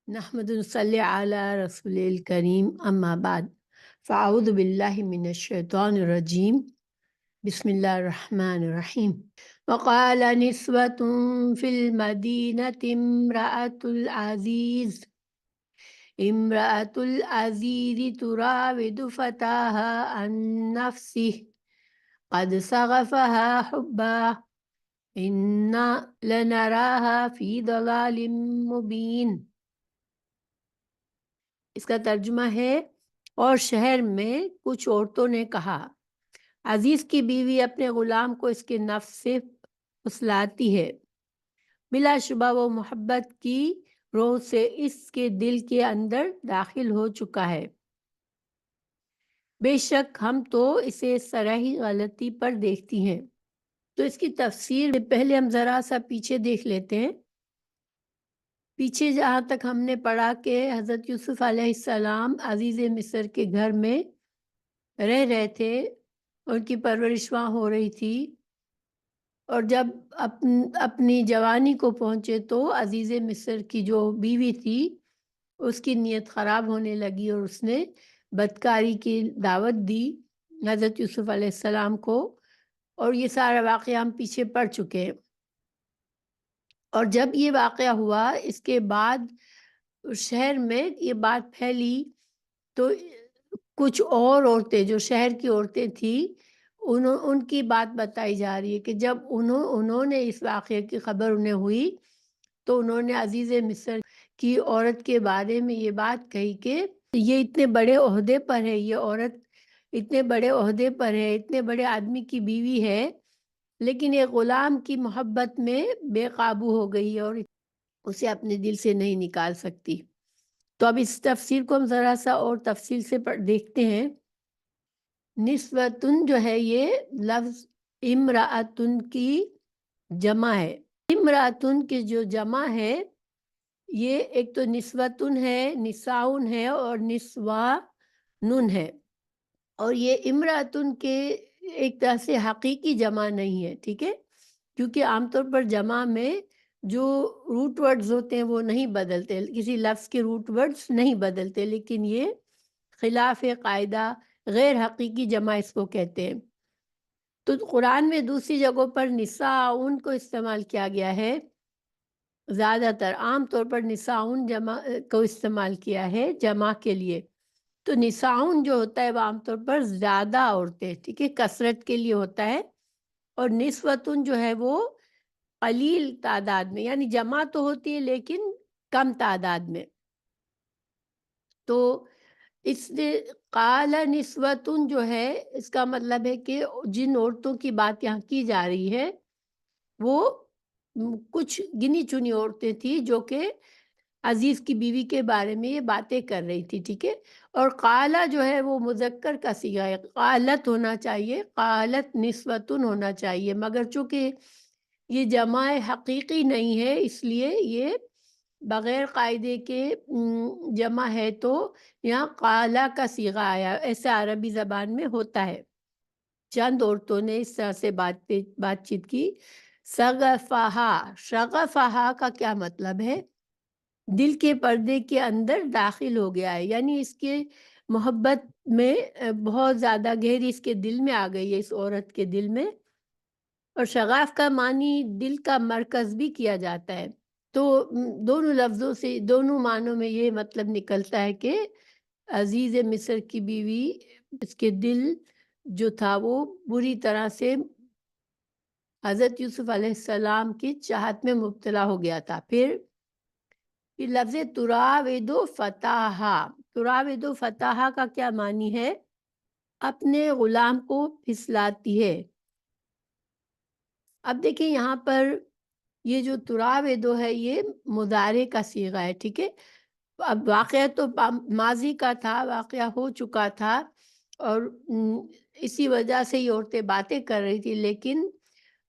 نحمد صلی علی رسول الکریم اما بعد فاعوذ باللہ من الشیطان الرجیم بسم اللہ الرحمن الرحیم وقال نسوة فی المدینة امرأة العزیز تراود فتاها عن نفسه قد شغفها حبا انا لنراها فی ضلال مبین۔ اس کا ترجمہ ہے، اور شہر میں کچھ عورتوں نے کہا، عزیز کی بیوی اپنے غلام کو اس کے نفس سے پھسلاتی ہے، بلا شبہ وہ محبت کی روح سے اس کے دل کے اندر داخل ہو چکا ہے، بے شک ہم تو اسے صریح غلطی پر دیکھتی ہیں۔ تو اس کی تفسیر پہلے ہم ذرا سا پیچھے دیکھ لیتے ہیں۔ پیچھے جہاں تک ہم نے پڑھا کہ حضرت یوسف علیہ السلام عزیز مصر کے گھر میں رہ رہے تھے، ان کی پرورش وہاں ہو رہی تھی، اور جب اپنی جوانی کو پہنچے تو عزیز مصر کی جو بیوی تھی اس کی نیت خراب ہونے لگی اور اس نے بدکاری کی دعوت دی حضرت یوسف علیہ السلام کو، اور یہ سارا واقعہ ہم پیچھے پڑھ چکے ہیں۔ اور جب یہ واقعہ ہوا اس کے بعد شہر میں یہ بات پھیلی، تو کچھ اور عورتیں جو شہر کی عورتیں تھیں ان کی بات بتائی جا رہی ہے کہ جب انہوں نے اس واقعے کی خبر انہیں ہوئی تو انہوں نے عزیز مصر کی عورت کے بارے میں یہ بات کہی کہ یہ اتنے بڑے عہدے پر ہے، یہ عورت اتنے بڑے عہدے پر ہے، اتنے بڑے آدمی کی بیوی ہے، لیکن ایک غلام کی محبت میں بے قابو ہو گئی اور اسے اپنے دل سے نہیں نکال سکتی۔ تو اب اس تفسیر کو ہم ذرا سا اور تفصیل سے دیکھتے ہیں۔ نسوتن جو ہے یہ لفظ امرأتن کی جمع ہے۔ امرأتن کی جو جمع ہے یہ ایک تو نسوتن ہے، نساؤن ہے اور نسوانن ہے، اور یہ امرأتن کے ایک طرح سے حقیقی جمع نہیں ہے، ٹھیک ہے، کیونکہ عام طور پر جمع میں جو روٹ ورڈز ہوتے ہیں وہ نہیں بدلتے، کسی لفظ کے روٹ ورڈز نہیں بدلتے، لیکن یہ خلاف قاعدہ غیر حقیقی جمع اس کو کہتے ہیں۔ تو قرآن میں دوسری جگہوں پر نساؤن کو استعمال کیا گیا ہے، زیادہ تر عام طور پر نساؤن جمع کو استعمال کیا ہے جمع کے لیے۔ تو نساؤن جو ہوتا ہے وہ عام طور پر زیادہ عورتیں، ٹھیک ہے، کثرت کے لیے ہوتا ہے، اور نسوتن جو ہے وہ قلیل تعداد میں، یعنی جمع تو ہوتی ہے لیکن کم تعداد میں۔ تو اس نے قال نسوتن جو ہے اس کا مطلب ہے کہ جن عورتوں کی بات یہاں کی جا رہی ہے وہ کچھ گنی چنی عورتیں تھیں جو کہ عزیز کی بیوی کے بارے میں یہ باتیں کر رہی تھی، ٹھیک ہے، اور قالہ جو ہے وہ مذکر کا صیغہ ہے، قالت ہونا چاہیے، قالت نسوتن ہونا چاہیے، مگر چونکہ یہ جمع حقیقی نہیں ہے اس لیے یہ بغیر قاعدے کے جمع ہے، تو یہاں قالہ کا صیغہ آیا، ایسا عربی زبان میں ہوتا ہے۔ چند عورتوں نے اس طرح سے بات چیت کی۔ شغفہا، شغفہا کا کیا مطلب ہے؟ دل کے پردے کے اندر داخل ہو گیا ہے، یعنی اس کے محبت میں بہت زیادہ گہری اس کے دل میں آ گئی ہے، اس عورت کے دل میں۔ اور شغاف کا معنی دل کا مرکز بھی کیا جاتا ہے، تو دونوں لفظوں سے دونوں معنوں میں یہ مطلب نکلتا ہے کہ عزیز مصر کی بیوی اس کے دل جو تھا وہ بری طرح سے حضرت یوسف علیہ السلام کی چاہت میں مبتلا ہو گیا تھا۔ پھر لفظ تراود فتاحا، تراود فتاحا کا کیا معنی ہے؟ اپنے غلام کو پھسلاتی ہے۔ اب دیکھیں یہاں پر یہ جو تراودو ہے یہ مضارع کا صیغہ ہے، ٹھیک ہے، اب واقعہ تو ماضی کا تھا، واقعہ ہو چکا تھا، اور اسی وجہ سے یہ عورتیں باتیں کر رہی تھی، لیکن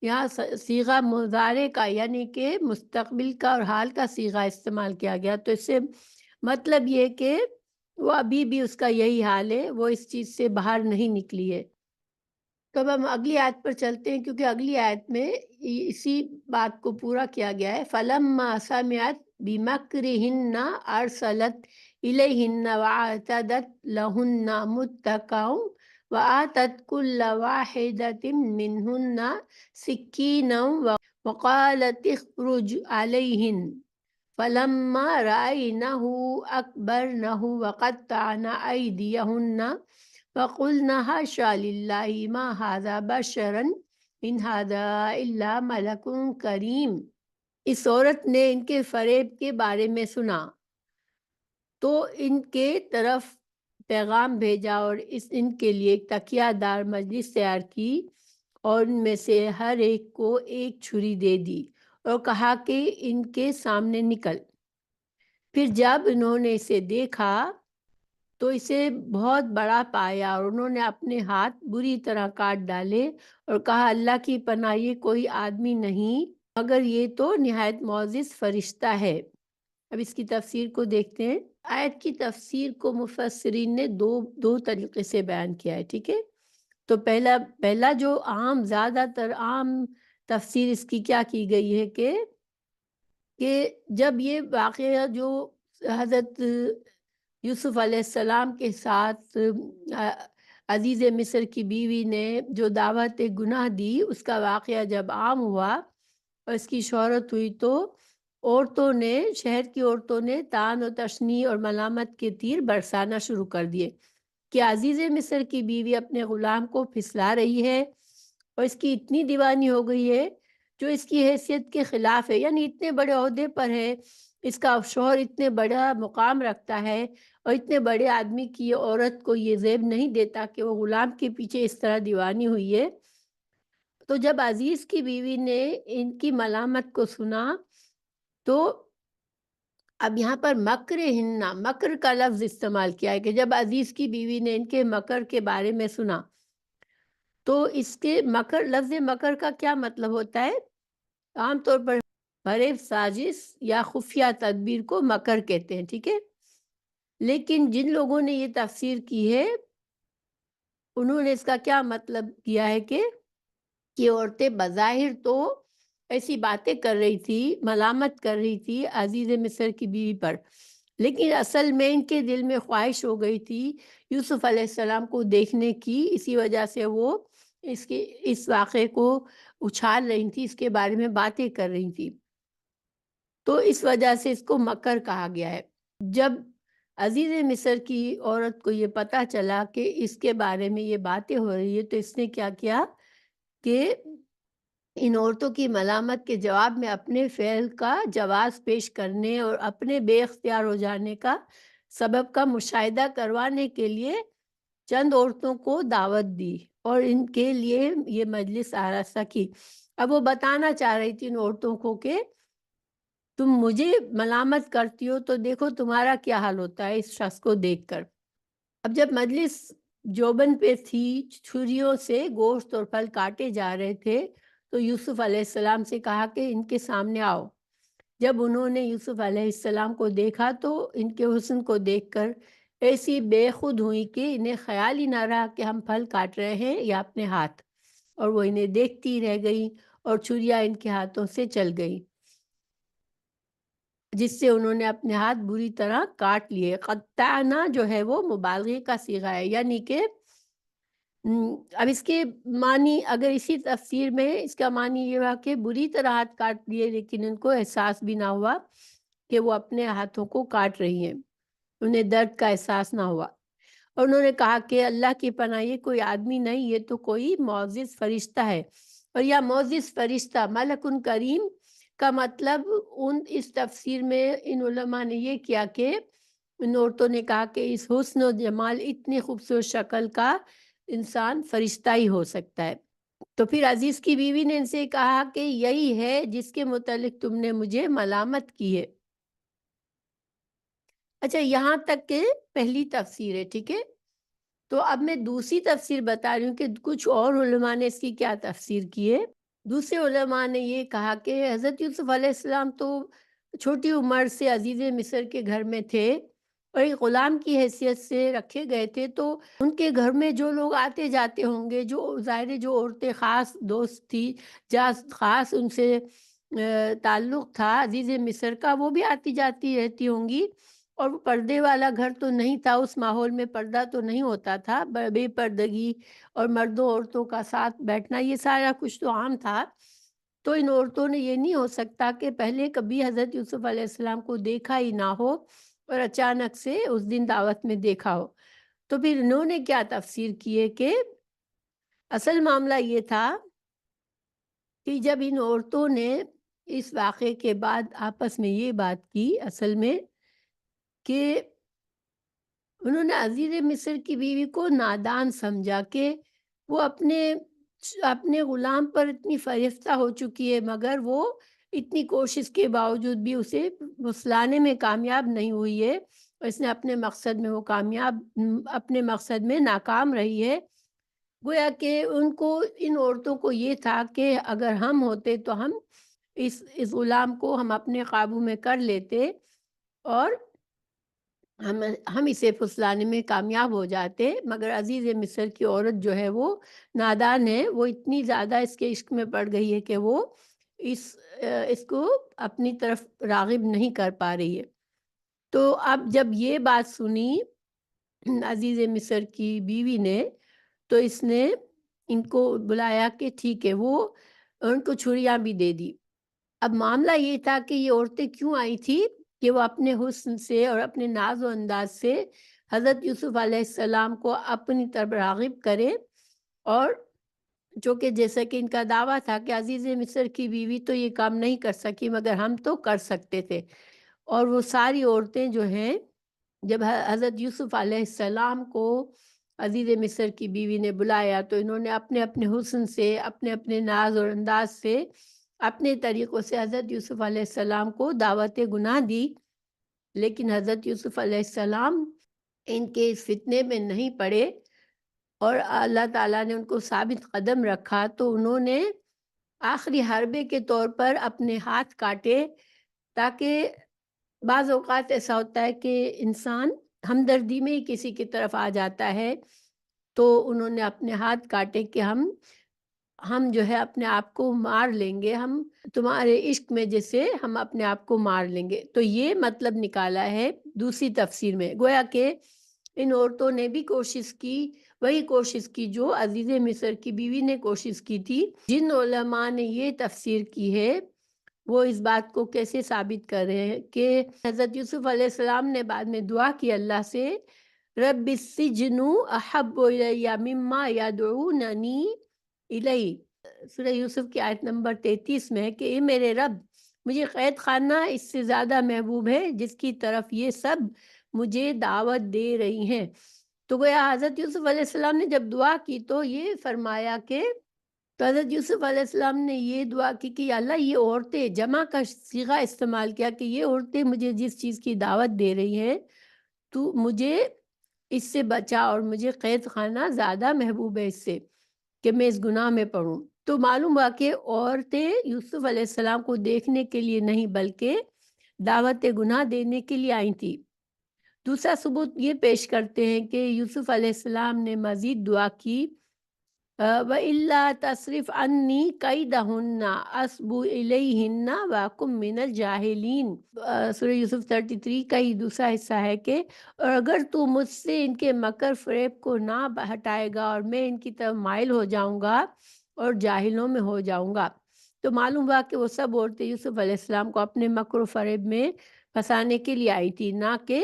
یہاں صیغہ مضارع کا یعنی کہ مستقبل کا اور حال کا صیغہ استعمال کیا گیا، تو اس سے مطلب یہ کہ وہ ابھی بھی اس کا یہی حال ہے، وہ اس چیز سے باہر نہیں نکلی ہے۔ تو اب ہم اگلی آیت پر چلتے ہیں، کیونکہ اگلی آیت میں اسی بات کو پورا کیا گیا ہے۔ فَلَمَّا سَمِعَتْ بمكرهن أرسلت إليهن وأعتدت لهن متكأ وآتت كل واحدة منهن سكينا وقالت اخرج عليهن فلما رأينه أكبرنه وقطعن أيديهن وقلن حاشا لله ما هذا بشرا إن هذا إلا ملك کریم۔ اس عورت نے ان کے فریب کے بارے میں سنا تو ان کے طرف پیغام بھیجا اور ان کے لیے ایک تکیہ دار مجلس تیار کی اور ان میں سے ہر ایک کو ایک چھری دے دی اور کہا کہ ان کے سامنے نکل۔ پھر جب انہوں نے اسے دیکھا تو اسے بہت بڑا پایا اور انہوں نے اپنے ہاتھ بری طرح کاٹ ڈالے اور کہا اللہ کی پناہ یہ کوئی آدمی نہیں مگر یہ تو نہایت معزز فرشتہ ہے۔ اب اس کی تفسیر کو دیکھتے ہیں۔ آیت کی تفسیر کو مفسرین نے دو طریقے سے بیان کیا ہے، ٹھیک ہے۔ تو پہلا جو زیادہ تر عام تفسیر اس کی کیا کی گئی ہے کہ جب یہ واقعہ جو حضرت یوسف علیہ السلام کے ساتھ عزیز مصر کی بیوی نے جو دعوت گناہ دی، اس کا واقعہ جب عام ہوا اور اس کی شہرت ہوئی تو شہر کی عورتوں نے طعن و تشنیع اور ملامت کے تیر برسانا شروع کر دیے کہ عزیز مصر کی بیوی اپنے غلام کو پھسلا رہی ہے اور اس کی اتنی دیوانی ہو گئی ہے جو اس کی حیثیت کے خلاف ہے، یعنی اتنے بڑے عہدے پر ہے، اس کا شوہر اتنے بڑا مقام رکھتا ہے اور اتنے بڑے آدمی کی عورت کو یہ زیب نہیں دیتا کہ وہ غلام کے پیچھے اس طرح دیوانی ہوئی ہے۔ تو جب عزیز کی بیوی نے ان کی ملامت کو سنا تو اب یہاں پر مکر کا لفظ استعمال کیا ہے کہ جب عزیز کی بیوی نے ان کے مکر کے بارے میں سنا تو اس کے لفظ مکر کا کیا مطلب ہوتا ہے؟ عام طور پر فریب، سازش یا خفیہ تدبیر کو مکر کہتے ہیں، ٹھیک ہے۔ لیکن جن لوگوں نے یہ تفسیر کی ہے انہوں نے اس کا کیا مطلب کیا ہے کہ عورتیں بظاہر تو ایسی باتیں کر رہی تھی، ملامت کر رہی تھی عزیز مصر کی بیوی پر، لیکن اصل میں ان کے دل میں خواہش ہو گئی تھی یوسف علیہ السلام کو دیکھنے کی، اسی وجہ سے وہ اس واقعے کو اچھال رہی تھی، اس کے بارے میں باتیں کر رہی تھی، تو اس وجہ سے اس کو مکر کہا گیا ہے۔ جب عزیز مصر کی عورت کو یہ پتا چلا کہ اس کے بارے میں یہ باتیں ہو رہی ہے تو اس نے کیا کیا کہ ان عورتوں کی ملامت کے جواب میں اپنے فعل کا جواز پیش کرنے اور اپنے بے اختیار ہو جانے کا سبب کا مشاہدہ کروانے کے لیے چند عورتوں کو دعوت دی اور ان کے لیے یہ مجلس آراستہ کی۔ اب وہ بتانا چاہ رہی تھی ان عورتوں کو کہ تم مجھے ملامت کرتی ہو تو دیکھو تمہارا کیا حال ہوتا ہے اس شخص کو دیکھ کر۔ اب جب مجلس جوبن پہ تھی، چھریوں سے گوشت اور پھل کاٹے جا رہے تھے تو یوسف علیہ السلام سے کہا کہ ان کے سامنے آؤ۔ جب انہوں نے یوسف علیہ السلام کو دیکھا تو ان کے حسن کو دیکھ کر ایسی بے خود ہوئی کہ انہیں خیال ہی نہ رہا کہ ہم پھل کاٹ رہے ہیں یا اپنے ہاتھ، اور وہ انہیں دیکھتی رہ گئی اور چھریاں ان کے ہاتھوں سے چل گئی جس سے انہوں نے اپنے ہاتھ بری طرح کاٹ لیے۔ قطعنا جو ہے وہ مبالغے کا صیغہ ہے، یعنی کہ اب اس کے معنی اگر اسی تفسیر میں اس کا معنی یہ ہوا کہ بری طرح ہاتھ کاٹ دیے لیکن ان کو احساس بھی نہ ہوا کہ وہ اپنے ہاتھوں کو کاٹ رہی ہیں، انہیں درد کا احساس نہ ہوا، اور انہوں نے کہا کہ اللہ کی پناہ یہ کوئی آدمی نہیں، یہ تو کوئی معزز فرشتہ ہے۔ اور یا معزز فرشتہ ملک کریم کا مطلب اس تفسیر میں ان علماء نے یہ کیا کہ ان عورتوں نے کہا کہ اس حسن و جمال اتنی خوبصورت شکل کا انسان فرشتہ ہی ہو سکتا ہے۔ تو پھر عزیز کی بیوی نے ان سے کہا کہ یہی ہے جس کے متعلق تم نے مجھے ملامت کی ہے۔ اچھا، یہاں تک کہ پہلی تفسیر ہے، ٹھیک ہے۔ تو اب میں دوسری تفسیر بتا رہی ہوں کہ کچھ اور علماء نے اس کی کیا تفسیر کی ہے۔ دوسرے علماء نے یہ کہا کہ حضرت یوسف علیہ السلام تو چھوٹی عمر سے عزیز مصر کے گھر میں تھے اور ایک غلام کی حیثیت سے رکھے گئے تھے، تو ان کے گھر میں جو لوگ آتے جاتے ہوں گے، جو ظاہر جو عورتیں خاص دوست تھی، جا خاص ان سے تعلق تھا عزیز مصر کا، وہ بھی آتی جاتی رہتی ہوں گی، اور وہ پردے والا گھر تو نہیں تھا، اس ماحول میں پردہ تو نہیں ہوتا تھا، بے پردگی اور مردوں عورتوں کا ساتھ بیٹھنا یہ سارا کچھ تو عام تھا۔ تو ان عورتوں نے یہ نہیں ہو سکتا کہ پہلے کبھی حضرت یوسف علیہ السلام کو دیکھا ہی نہ ہو اور اچانک سے اس دن دعوت میں دیکھا ہو۔ تو پھر انہوں نے کیا تفسیر کی ہے کہ اصل معاملہ یہ تھا کہ جب ان عورتوں نے اس واقعے کے بعد آپس میں یہ بات کی اصل میں کہ انہوں نے عزیز مصر کی بیوی کو نادان سمجھا کہ وہ اپنے غلام پر اتنی فریفتہ ہو چکی ہے، مگر وہ اتنی کوشش کے باوجود بھی اسے پھسلانے میں کامیاب نہیں ہوئی ہے، اور اس نے اپنے مقصد میں اپنے مقصد میں ناکام رہی ہے۔ گویا کہ ان عورتوں کو یہ تھا کہ اگر ہم ہوتے تو ہم اس غلام کو ہم اپنے قابو میں کر لیتے اور ہم اسے پھسلانے میں کامیاب ہو جاتے، مگر عزیز مصر کی عورت جو ہے وہ نادان ہے، وہ اتنی زیادہ اس کے عشق میں پڑ گئی ہے کہ وہ اس کو اپنی طرف راغب نہیں کر پا رہی ہے۔ تو اب جب یہ بات سنی عزیز مصر کی بیوی نے، تو اس نے ان کو بلایا کہ ٹھیک ہے، وہ ان کو چھریاں بھی دے دی۔ اب معاملہ یہ تھا کہ یہ عورتیں کیوں آئی تھی کہ وہ اپنے حسن سے اور اپنے ناز و انداز سے حضرت یوسف علیہ السلام کو اپنی طرف راغب کریں، اور چونکہ جیسا کہ ان کا دعویٰ تھا کہ عزیز مصر کی بیوی تو یہ کام نہیں کر سکی مگر ہم تو کر سکتے تھے، اور وہ ساری عورتیں جو ہیں جب حضرت یوسف علیہ السلام کو عزیز مصر کی بیوی نے بلایا تو انہوں نے اپنے اپنے حسن سے، اپنے اپنے ناز اور انداز سے، اپنے طریقوں سے حضرت یوسف علیہ السلام کو دعوت گناہ دی، لیکن حضرت یوسف علیہ السلام ان کے اس فتنے میں نہیں پڑے، اور اللہ تعالیٰ نے ان کو ثابت قدم رکھا، تو انہوں نے آخری حربے کے طور پر اپنے ہاتھ کاٹے، تاکہ بعض اوقات ایسا ہوتا ہے کہ انسان ہمدردی میں ہی کسی کی طرف آ جاتا ہے، تو انہوں نے اپنے ہاتھ کاٹے کہ ہم جو ہے اپنے آپ کو مار لیں گے، ہم تمہارے عشق میں جیسے ہم اپنے آپ کو مار لیں گے۔ تو یہ مطلب نکالا ہے دوسری تفسیر میں، گویا کہ ان عورتوں نے بھی کوشش کی، وہی کوشش کی جو عزیز مصر کی بیوی نے کوشش کی تھی۔ جن علماء نے یہ تفسیر کی ہے وہ اس بات کو کیسے ثابت کر رہے ہیں کہ حضرت یوسف علیہ السلام نے بعد میں دعا کی اللہ سے، رب السجن احب الی مما یدعوننی الی، سورہ یوسف کی آیت نمبر 33 میں، کہ اے میرے رب، مجھے قید خانہ اس سے زیادہ محبوب ہے جس کی طرف یہ سب مجھے دعوت دے رہی ہیں۔ تو گویا حضرت یوسف علیہ السلام نے جب دعا کی تو یہ فرمایا کہ تو حضرت یوسف علیہ السلام نے یہ دعا کی کہ یا اللہ، یہ عورتیں، جمع کا صیغہ استعمال کیا کہ یہ عورتیں مجھے جس چیز کی دعوت دے رہی ہیں تو مجھے اس سے بچا، اور مجھے قید خانہ زیادہ محبوب ہے اس سے کہ میں اس گناہ میں پڑوں۔ تو معلوم ہوا کہ عورتیں یوسف علیہ السلام کو دیکھنے کے لیے نہیں بلکہ دعوت گناہ دینے کے لیے آئی تھی۔ دوسرا ثبوت یہ پیش کرتے ہیں کہ یوسف علیہ السلام نے مزید دعا کی، وَإِلَّا تَصْرِفْ عَنِّي كَيْدَهُنَّ أَصْبُ إِلَيْهِنَّ وَأَكُن مِّنَ الْجَاهِلِينَ۔ سورہ یوسف 33 کا ہی دوسرا حصہ ہے کہ اور اگر تو مجھ سے ان کے مکر فریب کو نہ ہٹائے گا اور میں ان کی طرف مائل ہو جاؤں گا اور جاہلوں میں ہو جاؤں گا۔ تو معلوم ہوا کہ وہ سب عورتیں یوسف علیہ السلام کو اپنے مکر و فریب میں پھنسانے کے لیے آئی تھی، نہ کہ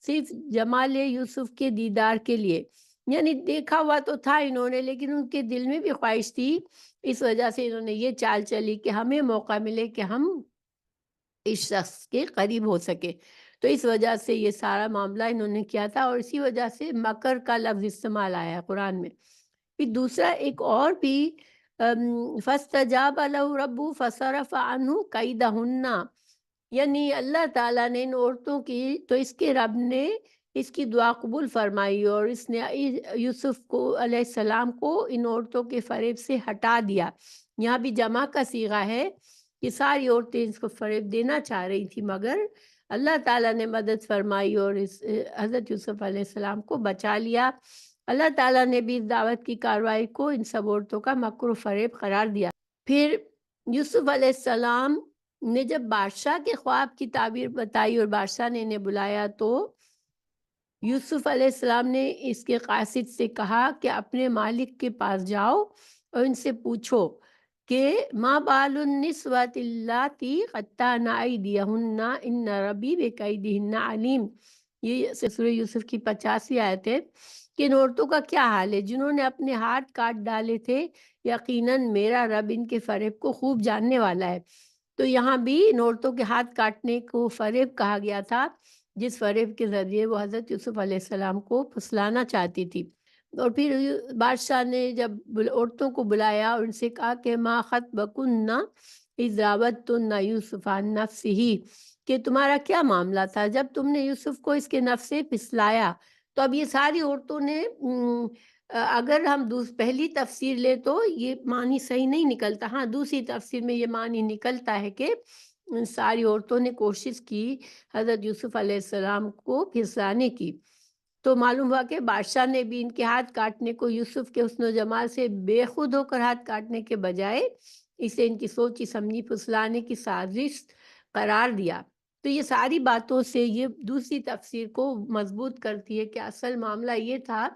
صرف جمال یوسف کے دیدار کے لیے۔ یعنی دیکھا ہوا تو تھا انہوں نے، لیکن ان کے دل میں بھی خواہش تھی، اس وجہ سے انہوں نے یہ چال چلی کہ ہمیں موقع ملے کہ ہم اس شخص کے قریب ہو سکے۔ تو اس وجہ سے یہ سارا معاملہ انہوں نے کیا تھا، اور اسی وجہ سے مکر کا لفظ استعمال آیا ہے قرآن میں۔ پھر دوسرا ایک اور بھی، فَاسْتَجَابَ لَهُ رَبُّهُ فَصَرَفَ عَنْهُ كَيْدَهُنَّ، یعنی اللہ تعالیٰ نے ان عورتوں کی، تو اس کے رب نے اس کی دعا قبول فرمائی، اور اس نے یوسف کو علیہ السلام کو ان عورتوں کے فریب سے ہٹا دیا۔ یہاں بھی جمع کا صیغہ ہے کہ ساری عورتیں اس کو فریب دینا چاہ رہی تھی، مگر اللہ تعالیٰ نے مدد فرمائی اور اس حضرت یوسف علیہ السلام کو بچا لیا۔ اللہ تعالیٰ نے بھی اس دعوت کی کارروائی کو ان سب عورتوں کا مکر و فریب قرار دیا۔ پھر یوسف علیہ السلام نے جب بادشاہ کے خواب کی تعبیر بتائی اور بادشاہ نے انہیں بلایا تو یوسف علیہ السلام نے اس کے قاصد سے کہا کہ اپنے مالک کے پاس جاؤ اور ان سے پوچھو کہ ما بال النسوۃ اللاتی قطعن ایدیہن ان ربی بکیدہن علیم۔ یہ سورہ یوسف کی 85 آیت ہے کہ ان عورتوں کا کیا حال ہے جنہوں نے اپنے ہاتھ کاٹ ڈالے تھے، یقیناً میرا رب ان کے فریب کو خوب جاننے والا ہے۔ تو یہاں بھی ان عورتوں کے ہاتھ کاٹنے کو فریب کہا گیا تھا، جس فریب کے ذریعے وہ حضرت یوسف علیہ السلام کو پھسلانا چاہتی تھی۔ اور پھر بادشاہ نے جب عورتوں کو بلایا اور ان سے کہا کہ ما خطبکن اذ راوتن یوسف عن نفسہ، کہ تمہارا کیا معاملہ تھا جب تم نے یوسف کو اس کے نفس سے پھسلایا۔ تو اب یہ ساری عورتوں نے اگر ہم پہلی تفسیر لیں تو یہ معنی صحیح نہیں نکلتا، ہاں دوسری تفسیر میں یہ معنی نکلتا ہے کہ ان ساری عورتوں نے کوشش کی حضرت یوسف علیہ السلام کو پھسلانے کی۔ تو معلوم ہوا کہ بادشاہ نے بھی ان کے ہاتھ کاٹنے کو یوسف کے حسن و جمال سے بے خود ہو کر ہاتھ کاٹنے کے بجائے اسے ان کی سوچی سمجھی پھسلانے کی سازش قرار دیا۔ تو یہ ساری باتوں سے یہ دوسری تفسیر کو مضبوط کرتی ہے کہ اصل معاملہ یہ تھا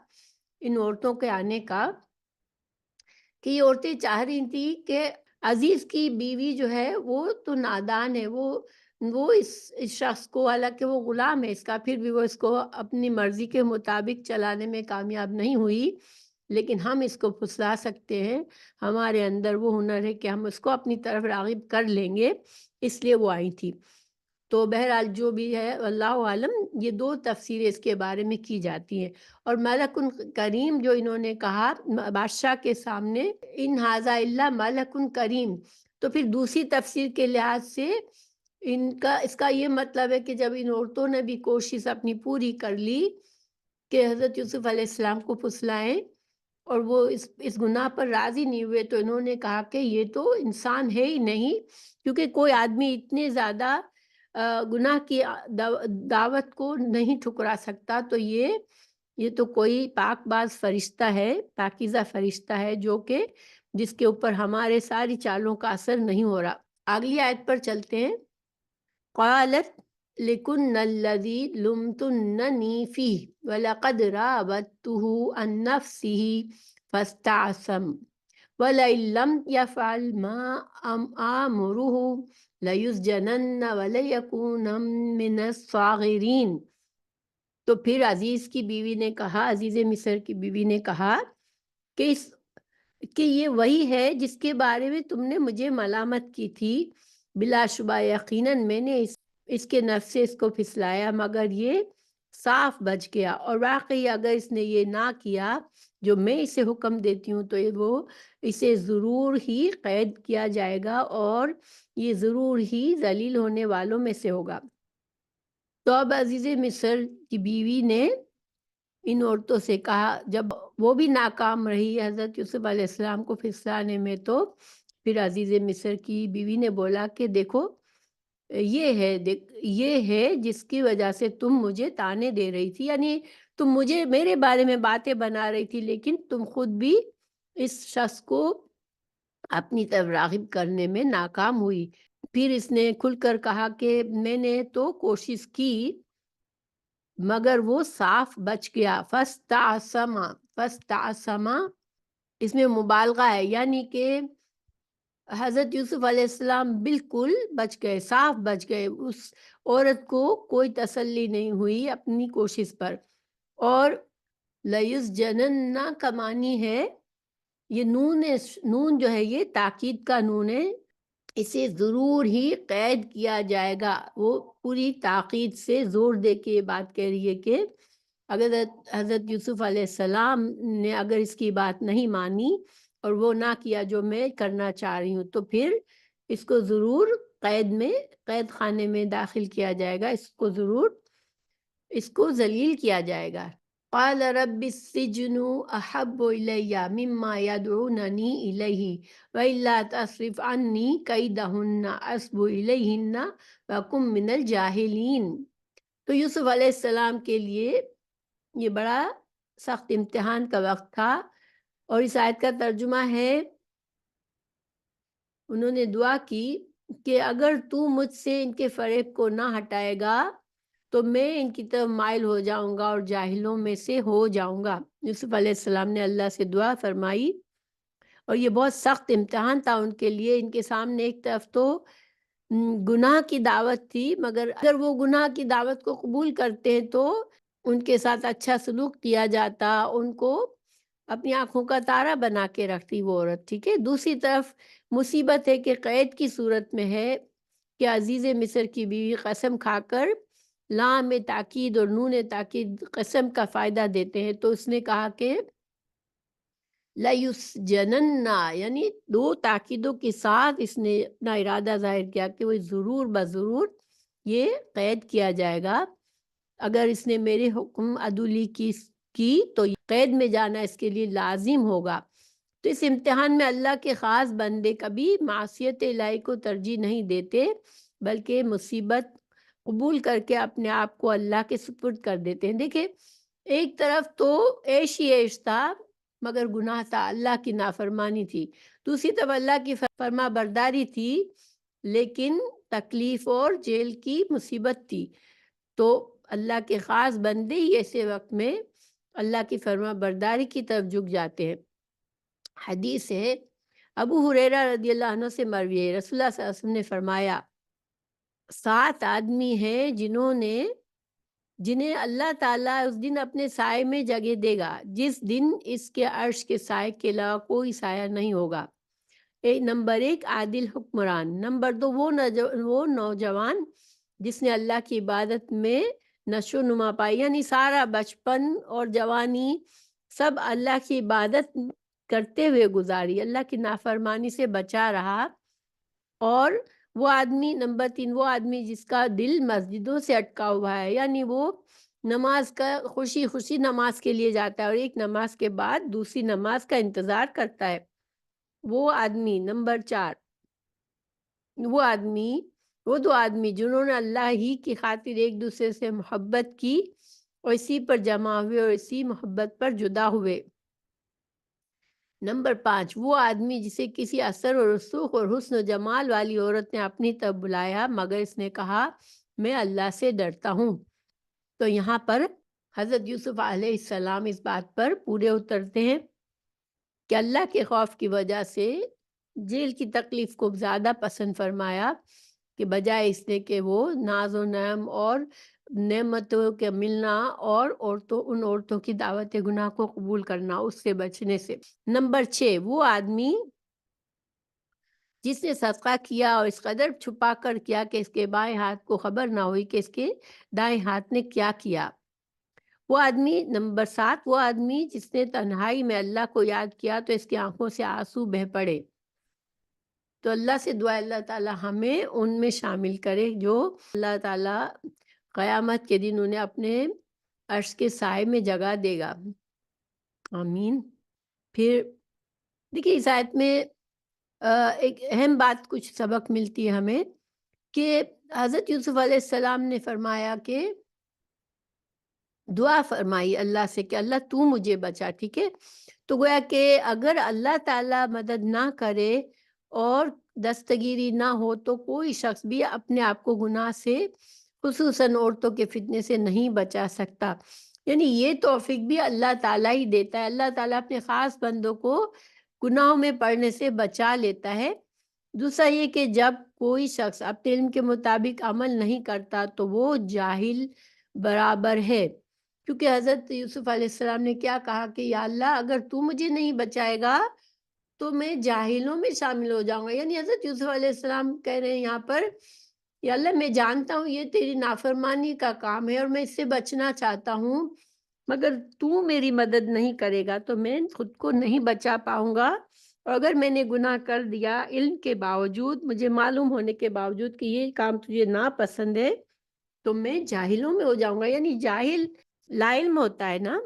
ان عورتوں کے آنے کا کہ یہ عورتیں چاہ رہی تھی کہ عزیز کی بیوی جو ہے وہ تو نادان ہے، وہ اس شخص کو، حالانکہ وہ غلام ہے اس کا، پھر بھی وہ اس کو اپنی مرضی کے مطابق چلانے میں کامیاب نہیں ہوئی، لیکن ہم اس کو پھسلا سکتے ہیں، ہمارے اندر وہ ہنر ہے کہ ہم اس کو اپنی طرف راغب کر لیں گے، اس لیے وہ آئی تھی۔ تو بہرحال جو بھی ہے اللہ عالم، یہ دو تفسیریں اس کے بارے میں کی جاتی ہیں۔ اور ملک کریم جو انہوں نے کہا بادشاہ کے سامنے، ان ھذا الا ملک کریم، تو پھر دوسری تفسیر کے لحاظ سے اس کا یہ مطلب ہے کہ جب ان عورتوں نے بھی کوشش اپنی پوری کر لی کہ حضرت یوسف علیہ السلام کو پھسلائیں اور وہ اس گناہ پر راضی نہیں ہوئے، تو انہوں نے کہا کہ یہ تو انسان ہے ہی نہیں، کیونکہ کوئی آدمی اتنے زیادہ گناہ کی دعوت کو نہیں ٹھکرا سکتا، تو یہ تو کوئی پاک باز فرشتہ ہے، پاکیزہ فرشتہ ہے، جو کہ جس کے اوپر ہمارے ساری چالوں کا اثر نہیں ہو رہا۔ اگلی آیت پر چلتے ہیں۔ قالت لکن الذی لمتننی فیہ ولقد راودتہ عن نفسہ فاستعصم وَلَئِن لَّمْ يَفْعَلْ مَا آمُرُهُ لَيُسْجَنَنَّ وَلَيَكُونًا مِّنَ الصَّاغِرِينَ۔ تو پھر عزیز کی بیوی نے کہا، عزیز مصر کی بیوی نے کہا کہ یہ وہی ہے جس کے بارے میں تم نے مجھے ملامت کی تھی، بلا شبہ یقیناً میں نے اس کے نفس سے اس کو پھسلایا، مگر یہ صاف بچ گیا، اور واقعی اگر اس نے یہ نہ کیا جو میں اسے حکم دیتی ہوں تو وہ اسے ضرور ہی قید کیا جائے گا اور یہ ضرور ہی ذلیل ہونے والوں میں سے ہوگا۔ تو اب عزیز مصر کی بیوی نے ان عورتوں سے کہا، جب وہ بھی ناکام رہی حضرت یوسف علیہ السلام کو پھسلانے میں، تو پھر عزیز مصر کی بیوی نے بولا کہ دیکھو یہ ہے جس کی وجہ سے تم مجھے تانے دے رہی تھی، یعنی تم مجھے میرے بارے میں باتیں بنا رہی تھی، لیکن تم خود بھی اس شخص کو اپنی طرف راغب کرنے میں ناکام ہوئی۔ پھر اس نے کھل کر کہا کہ میں نے تو کوشش کی مگر وہ صاف بچ گیا۔ فاستعصم اس میں مبالغہ ہے، یعنی کہ حضرت یوسف علیہ السلام بالکل بچ گئے، صاف بچ گئے، اس عورت کو کوئی تسلی نہیں ہوئی اپنی کوشش پر۔ اور لَيُسْجَنَنَّ کا معنی ہے، یہ نون جو ہے یہ تاکید کا نون ہے، اسے ضرور ہی قید کیا جائے گا۔ وہ پوری تاکید سے زور دے کے یہ بات کہہ رہی ہے کہ اگر حضرت یوسف علیہ السلام نے اگر اس کی بات نہیں مانی اور وہ نہ کیا جو میں کرنا چاہ رہی ہوں، تو پھر اس کو ضرور قید خانے میں داخل کیا جائے گا، اس کو ذلیل کیا جائے گا۔ قال رب السجن احب الی مما یدعوننی الیہ والا تصرف عنی کیدہن اصب الیہن واکن من الجاہلین۔ تو یوسف علیہ السلام کے لیے یہ بڑا سخت امتحان کا وقت تھا، اور اس آیت کا ترجمہ ہے، انہوں نے دعا کی کہ اگر تو مجھ سے ان کے فریب کو نہ ہٹائے گا تو میں ان کی طرف مائل ہو جاؤں گا اور جاہلوں میں سے ہو جاؤں گا۔ یوسف علیہ السلام نے اللہ سے دعا فرمائی، اور یہ بہت سخت امتحان تھا ان کے لیے۔ ان کے سامنے ایک طرف تو گناہ کی دعوت تھی، مگر اگر وہ گناہ کی دعوت کو قبول کرتے ہیں تو ان کے ساتھ اچھا سلوک کیا جاتا، ان کو اپنی آنکھوں کا تارا بنا کے رکھتی وہ عورت، ٹھیک ہے۔ دوسری طرف مصیبت ہے کہ قید کی صورت میں ہے کہ عزیز مصر کی بیوی قسم کھا کر لام تاکید اور نون تاکید قسم کا فائدہ دیتے ہیں، تو اس نے کہا کہ لَيُسْجَنَنَّ، یعنی دو تاکیدوں کے ساتھ اس نے اپنا ارادہ ظاہر کیا کہ وہ ضرور بضرور یہ قید کیا جائے گا۔ اگر اس نے میرے حکم عدولی کی تو قید میں جانا اس کے لیے لازم ہوگا۔ تو اس امتحان میں اللہ کے خاص بندے کبھی معصیت الہی کو ترجیح نہیں دیتے، بلکہ مصیبت قبول کر کے اپنے آپ کو اللہ کے سپرد کر دیتے ہیں۔ دیکھیں، ایک طرف تو عیش ہی عیش تھا مگر گناہ تھا، اللہ کی نافرمانی تھی۔ دوسری طرف اللہ کی فرما برداری تھی لیکن تکلیف اور جیل کی مصیبت تھی۔ تو اللہ کے خاص بندے ہی ایسے وقت میں اللہ کی فرما برداری کی طرف جھک جاتے ہیں۔ حدیث ہے، ابو ہریرہ رضی اللہ عنہ سے مروی ہے، رسول اللہ صلی اللہ علیہ وسلم نے فرمایا 7 آدمی ہیں جنہیں اللہ تعالیٰ اس دن اپنے سائے میں جگہ دے گا جس دن اس کے عرش کے سائے کے علاوہ کوئی سایہ نہیں ہوگا۔ نمبر 1 عادل حکمران، نمبر 2 وہ نوجوان جس نے اللہ کی عبادت میں نشو و نما پائی، یعنی سارا بچپن اور جوانی سب اللہ کی عبادت کرتے ہوئے گزاری، اللہ کی نافرمانی سے بچا رہا۔ اور وہ آدمی، نمبر 3 وہ آدمی جس کا دل مسجدوں سے اٹکا ہوا ہے، یعنی وہ نماز کا خوشی خوشی نماز کے لیے جاتا ہے اور ایک نماز کے بعد دوسری نماز کا انتظار کرتا ہے، وہ آدمی۔ نمبر 4 وہ 2 آدمی جنہوں نے اللہ ہی کی خاطر ایک دوسرے سے محبت کی اور اسی پر جمع ہوئے اور اسی محبت پر جدا ہوئے۔ نمبر 5 وہ آدمی جسے کسی اثر و رسوخ اور حسن و جمال والی عورت نے اپنی طرف بلایا مگر اس نے کہا میں اللہ سے ڈرتا ہوں۔ تو یہاں پر حضرت یوسف علیہ السلام اس بات پر پورے اترتے ہیں کہ اللہ کے خوف کی وجہ سے جیل کی تکلیف کو زیادہ پسند فرمایا کہ بجائے اس نے کہ وہ ناز و نعم اور نعمتوں کے ملنا اور ان عورتوں کی دعوت گناہ کو قبول کرنا، اس سے بچنے سے۔ نمبر 6 وہ آدمی جس نے صدقہ کیا اور اس قدر چھپا کر کیا کہ اس کے بائیں ہاتھ کو خبر نہ ہوئی کہ اس کے دائیں ہاتھ نے کیا کیا، وہ آدمی۔ نمبر 7 وہ آدمی جس نے تنہائی میں اللہ کو یاد کیا تو اس کی آنکھوں سے آنسو بہہ پڑے۔ تو اللہ سے دعا اللہ تعالیٰ ہمیں ان میں شامل کرے جو اللہ تعالیٰ قیامت کے دن انہیں اپنے عرش کے سائے میں جگہ دے گا، آمین۔ پھر دیکھیے اس آیت میں ایک اہم بات، کچھ سبق ملتی ہے ہمیں کہ حضرت یوسف علیہ السلام نے فرمایا کہ دعا فرمائی اللہ سے کہ اللہ تو مجھے بچا، ٹھیک ہے۔ تو گویا کہ اگر اللہ تعالیٰ مدد نہ کرے اور دستگیری نہ ہو تو کوئی شخص بھی اپنے آپ کو گناہ سے، خصوصاً عورتوں کے فتنے سے نہیں بچا سکتا۔ یعنی یہ توفیق بھی اللہ تعالیٰ ہی دیتا ہے، اللہ تعالیٰ اپنے خاص بندوں کو گناہوں میں پڑنے سے بچا لیتا ہے۔ دوسرا یہ کہ جب کوئی شخص اپنے علم کے مطابق عمل نہیں کرتا تو وہ جاہل برابر ہے، کیونکہ حضرت یوسف علیہ السلام نے کیا کہا کہ یا اللہ اگر تو مجھے نہیں بچائے گا تو میں جاہلوں میں شامل ہو جاؤں گا۔ یعنی حضرت یوسف علیہ السلام کہہ رہے ہیں یہاں پر یا اللہ میں جانتا ہوں یہ تیری نافرمانی کا کام ہے اور میں اس سے بچنا چاہتا ہوں، مگر تو میری مدد نہیں کرے گا تو میں خود کو نہیں بچا پاؤں گا، اور اگر میں نے گناہ کر دیا علم کے باوجود، مجھے معلوم ہونے کے باوجود کہ یہ کام تجھے ناپسند ہے، تو میں جاہلوں میں ہو جاؤں گا۔ یعنی جاہل لا علم ہوتا ہے نا،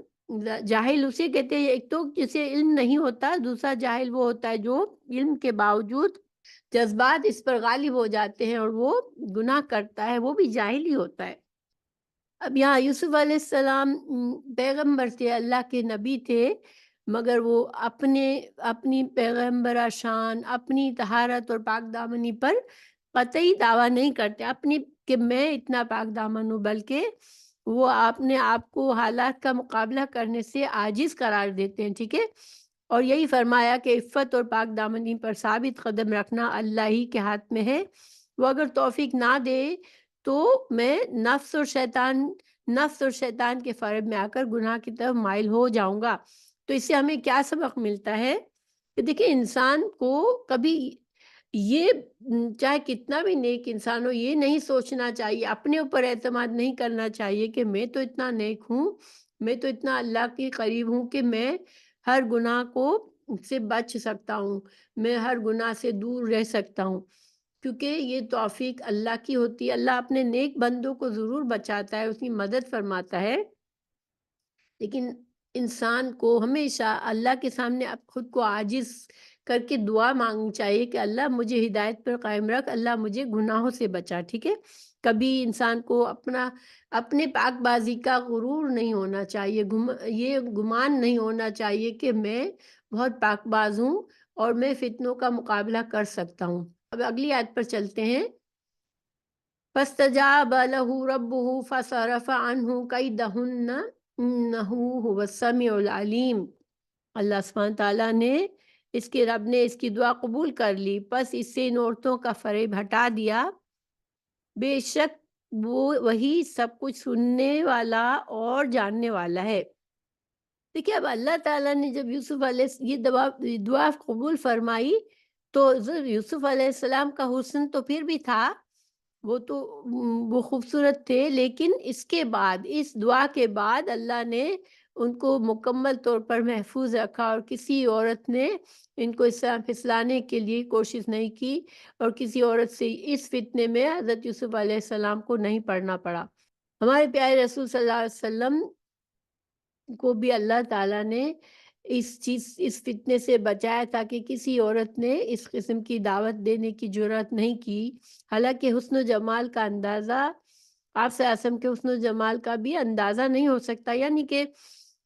جاہل اسے کہتے ہیں، ایک تو جسے علم نہیں ہوتا، دوسرا جاہل وہ ہوتا ہے جو علم کے باوجود جذبات اس پر غالب ہو جاتے ہیں اور وہ گناہ کرتا ہے، وہ بھی جاہل ہی ہوتا ہے۔ اب یہاں یوسف علیہ السلام پیغمبر تھے، اللہ کے نبی تھے، مگر وہ اپنی پیغمبرہ شان، اپنی طہارت اور پاک دامنی پر قطعی دعویٰ نہیں کرتے اپنی کہ میں اتنا پاک دامن ہوں، بلکہ وہ اپنے آپ کو حالات کا مقابلہ کرنے سے عاجز قرار دیتے ہیں، ٹھیک ہے۔ اور یہی فرمایا کہ عفت اور پاک دامنی پر ثابت قدم رکھنا اللہ ہی کے ہاتھ میں ہے، وہ اگر توفیق نہ دے تو میں نفس اور شیطان کے فریب میں آ کر گناہ کی طرف مائل ہو جاؤں گا۔ تو اس سے ہمیں کیا سبق ملتا ہے کہ دیکھیں انسان کو کبھی یہ چاہے کتنا بھی نیک انسان ہو، یہ نہیں سوچنا چاہیے، اپنے اوپر اعتماد نہیں کرنا چاہیے کہ میں تو اتنا نیک ہوں، میں تو اتنا اللہ کے قریب ہوں کہ میں ہر گناہ کو سے بچ سکتا ہوں، میں ہر گناہ سے دور رہ سکتا ہوں، کیونکہ یہ توفیق اللہ کی ہوتی ہے۔ اللہ اپنے نیک بندوں کو ضرور بچاتا ہے، اس کی مدد فرماتا ہے، لیکن انسان کو ہمیشہ اللہ کے سامنے خود کو عاجز کر کے دعا مانگنی چاہیے کہ اللہ مجھے ہدایت پر قائم رکھ، اللہ مجھے گناہوں سے بچا، ٹھیک ہے۔ کبھی انسان کو اپنے پاک بازی کا غرور نہیں ہونا چاہیے، یہ گمان نہیں ہونا چاہیے کہ میں بہت پاک باز ہوں اور میں فتنوں کا مقابلہ کر سکتا ہوں۔ اب اگلی آیت پر چلتے ہیں۔ فاستجاب له ربه فصرف عنه كيدهن انه هو السميع العليم۔ اللہ سبحانہ تعالیٰ نے اس کے رب نے اس کی دعا قبول کر لی، پس اس سے ان عورتوں کا فریب ہٹا دیا، بے شک وہی سب کچھ سننے والا اور جاننے والا ہے۔ دیکھیے اب اللہ تعالیٰ نے جب یوسف علیہ یہ دعا قبول فرمائی تو یوسف علیہ السلام کا حسن تو پھر بھی تھا، وہ خوبصورت تھے، لیکن اس کے بعد اس دعا کے بعد اللہ نے ان کو مکمل طور پر محفوظ رکھا اور کسی عورت نے ان کو اسلام پھسلانے کے لیے کوشش نہیں کی، اور کسی عورت سے اس فتنے میں حضرت یوسف علیہ السلام کو نہیں پڑنا پڑا۔ ہمارے پیارے رسول صلی اللہ علیہ وسلم کو بھی اللہ تعالیٰ نے اس فتنے سے بچایا تاکہ کسی عورت نے اس قسم کی دعوت دینے کی جرات نہیں کی، حالانکہ حسن و جمال کا اندازہ آپ سے اعظم کے حسن و جمال کا بھی اندازہ نہیں ہو سکتا، یعنی کہ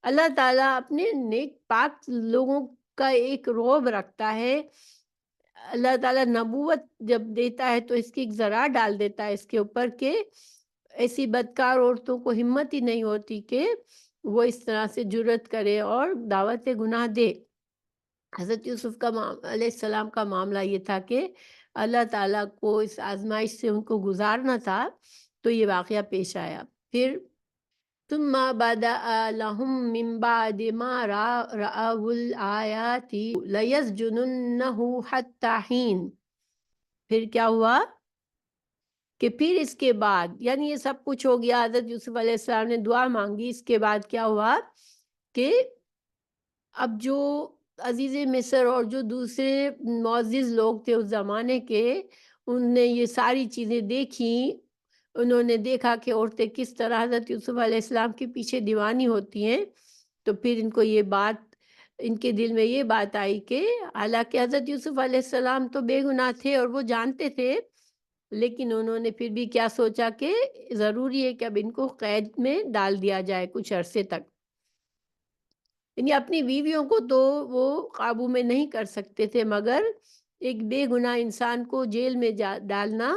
اللہ تعالیٰ اپنے نیک پاک لوگوں کا ایک رعب رکھتا ہے۔ اللہ تعالیٰ نبوت جب دیتا ہے تو اس کی ایک ذرا ڈال دیتا ہے اس کے اوپر کہ ایسی بدکار عورتوں کو ہمت ہی نہیں ہوتی کہ وہ اس طرح سے جرت کرے اور دعوت گناہ دے۔ حضرت یوسف کا علیہ السلام کا معاملہ یہ تھا کہ اللہ تعالیٰ کو اس آزمائش سے ان کو گزارنا تھا، تو یہ واقعہ پیش آیا۔ پھر ثم بدأ لهم من بعد ما رأوا الآيات ليسجننه حتى حين۔ پھر کیا ہوا کہ پھر اس کے بعد، یعنی یہ سب کچھ ہو گیا، حضرت یوسف علیہ السلام نے دعا مانگی، اس کے بعد کیا ہوا کہ اب جو عزیز مصر اور جو دوسرے معزز لوگ تھے اس زمانے کے، ان نے یہ ساری چیزیں دیکھیں، انہوں نے دیکھا کہ عورتیں کس طرح حضرت یوسف علیہ السلام کے پیچھے دیوانی ہوتی ہیں، تو پھر ان کو یہ بات، ان کے دل میں یہ بات آئی کہ حالانکہ حضرت یوسف علیہ السلام تو بے گناہ تھے اور وہ جانتے تھے، لیکن انہوں نے پھر بھی کیا سوچا کہ ضروری ہے کہ اب ان کو قید میں ڈال دیا جائے کچھ عرصے تک۔ یعنی اپنی بیویوں کو تو وہ قابو میں نہیں کر سکتے تھے، مگر ایک بے گناہ انسان کو جیل میں ڈالنا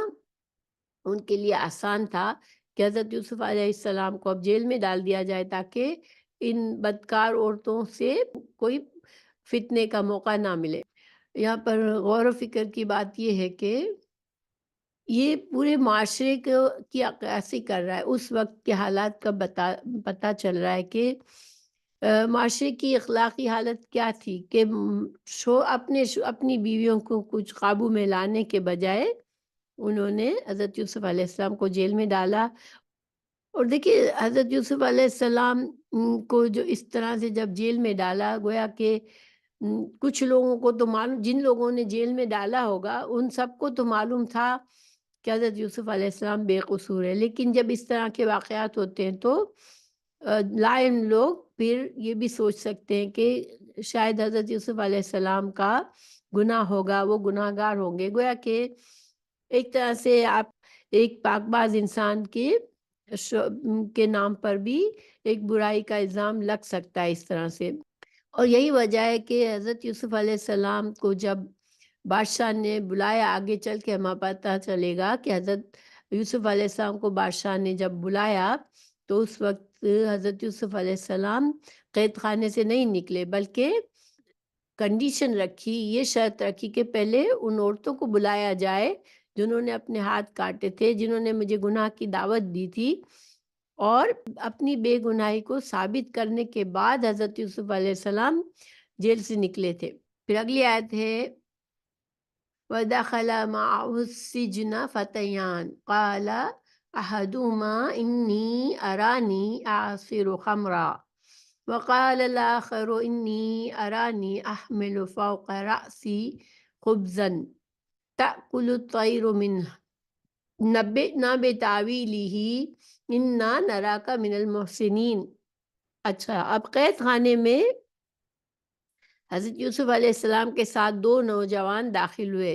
ان کے لیے آسان تھا کہ حضرت یوسف علیہ السلام کو اب جیل میں ڈال دیا جائے تاکہ ان بدکار عورتوں سے کوئی فتنے کا موقع نہ ملے۔ یہاں پر غور و فکر کی بات یہ ہے کہ یہ پورے معاشرے کی عکاسی کر رہا ہے، اس وقت کے حالات کا پتہ چل رہا ہے کہ معاشرے کی اخلاقی حالت کیا تھی کہ اپنی بیویوں کو کچھ قابو میں لانے کے بجائے انہوں نے حضرت یوسف علیہ السلام کو جیل میں ڈالا۔ اور دیکھیے حضرت یوسف علیہ السلام کو جو اس طرح سے جب جیل میں ڈالا، گویا کہ کچھ لوگوں کو تو معلوم، جن لوگوں نے جیل میں ڈالا ہوگا ان سب کو تو معلوم تھا کہ حضرت یوسف علیہ السلام بے قصور ہے، لیکن جب اس طرح کے واقعات ہوتے ہیں تو لائن لوگ پھر یہ بھی سوچ سکتے ہیں کہ شاید حضرت یوسف علیہ السلام کا گناہ ہوگا، وہ گناہ گار ہوں گے، گویا کہ ایک طرح سے آپ ایک پاک باز انسان کے نام پر بھی ایک برائی کا الزام لگ سکتا ہے اس طرح سے۔ اور یہی وجہ ہے کہ حضرت یوسف علیہ السلام کو جب بادشاہ نے بلایا، آگے چل کے ہمیں پتہ چلے گا کہ حضرت یوسف علیہ السلام کو بادشاہ نے جب بلایا تو اس وقت حضرت یوسف علیہ السلام قید خانے سے نہیں نکلے، بلکہ کنڈیشن رکھی، یہ شرط رکھی کہ پہلے ان عورتوں کو بلایا جائے جنہوں نے اپنے ہاتھ کاٹے تھے، جنہوں نے مجھے گناہ کی دعوت دی تھی، اور اپنی بے گناہی کو ثابت کرنے کے بعد حضرت یوسف علیہ السلام جیل سے نکلے تھے۔ پھر اگلی آیت ہے وَدَخَلَ مَعَهُ السِّجْنَ فَتَيَانِ قَالَ أَحَدُهُمَا إِنِّي أَرَانِي أَعْصِرُ خَمْرًا وقال الآخر إني أراني أحمل فوق رأسي خبزا تأكل الطير منه نبئنا بتاويله إنا نراك من المحسنين۔ اچھا، اب قید خانے میں حضرت یوسف علیہ السلام کے ساتھ دو نوجوان داخل ہوئے،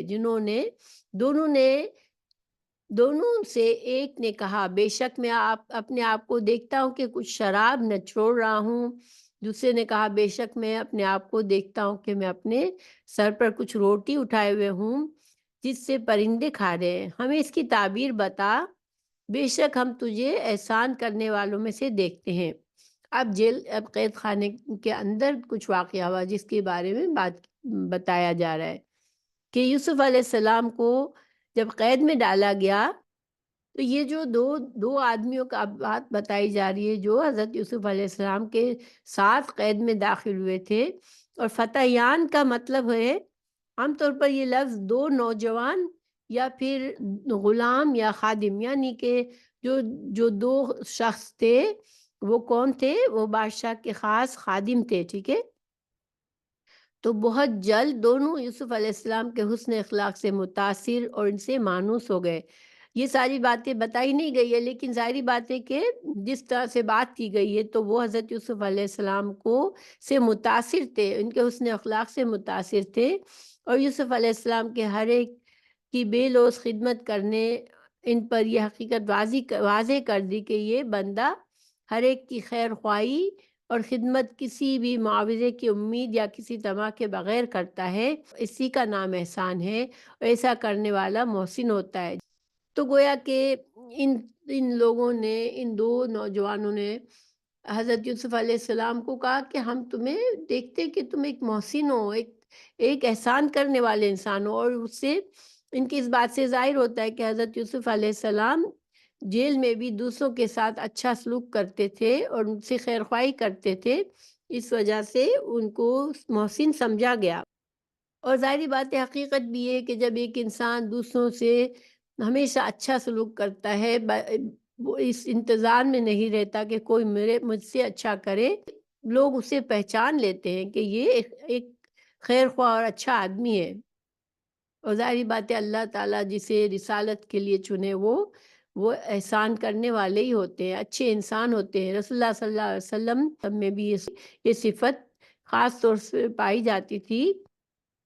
دونوں سے ایک نے کہا بے شک میں اپنے آپ کو دیکھتا ہوں کہ کچھ شراب نہ چھوڑ رہا ہوں، دوسرے نے کہا بے شک میں اپنے آپ کو دیکھتا ہوں کہ میں اپنے سر پر کچھ روٹی اٹھائے ہوئے ہوں جس سے پرندے کھا رہے ہیں، ہمیں اس کی تعبیر بتا، بے شک ہم تجھے احسان کرنے والوں میں سے دیکھتے ہیں۔ اب قید خانے کے اندر کچھ واقعہ ہوا جس کے بارے میں بتایا جا رہا ہے کہ یوسف علیہ السلام کو جب قید میں ڈالا گیا تو یہ جو دو آدمیوں کا بات بتائی جا رہی ہے جو حضرت یوسف علیہ السلام کے ساتھ قید میں داخل ہوئے تھے، اور فتیان کا مطلب ہے عام طور پر یہ لفظ دو نوجوان یا پھر غلام یا خادم، یعنی کہ جو دو شخص تھے وہ کون تھے؟ وہ بادشاہ کے خاص خادم تھے، ٹھیک ہے؟ تو بہت جلد دونوں یوسف علیہ السلام کے حسن اخلاق سے متاثر اور ان سے مانوس ہو گئے۔ یہ ساری باتیں بتائی نہیں گئی ہے، لیکن ظاہری بات ہے کہ جس طرح سے بات کی گئی ہے تو وہ حضرت یوسف علیہ السلام سے متاثر تھے، ان کے حسن اخلاق سے متاثر تھے، اور یوسف علیہ السلام کے ہر ایک کی بے لوث خدمت کرنے ان پر یہ حقیقت واضح کر دی کہ یہ بندہ ہر ایک کی خیر خواہی اور خدمت کسی بھی معاوضے کی امید یا کسی طمع کے بغیر کرتا ہے، اسی کا نام احسان ہے، اور ایسا کرنے والا محسن ہوتا ہے۔ تو گویا کہ ان لوگوں نے، ان دو نوجوانوں نے حضرت یوسف علیہ السلام کو کہا کہ ہم تمہیں دیکھتے کہ تم ایک محسن ہو، ایک احسان کرنے والے انسان ہو، اور اس سے ان کی اس بات سے ظاہر ہوتا ہے کہ حضرت یوسف علیہ السلام جیل میں بھی دوسروں کے ساتھ اچھا سلوک کرتے تھے اور ان سے خیر خواہی کرتے تھے، اس وجہ سے ان کو محسن سمجھا گیا۔ اور ظاہری بات ہے، حقیقت بھی ہے کہ جب ایک انسان دوسروں سے ہمیشہ اچھا سلوک کرتا ہے، وہ اس انتظار میں نہیں رہتا کہ کوئی مجھ سے اچھا کرے، لوگ اسے پہچان لیتے ہیں کہ یہ ایک خیر خواہ اور اچھا آدمی ہے۔ اور ظاہری بات ہے اللہ تعالیٰ جسے رسالت کے لیے چنے وہ احسان کرنے والے ہی ہوتے ہیں، اچھے انسان ہوتے ہیں۔ رسول اللہ صلی اللہ علیہ وسلم میں بھی یہ صفت خاص طور سے پائی جاتی تھی،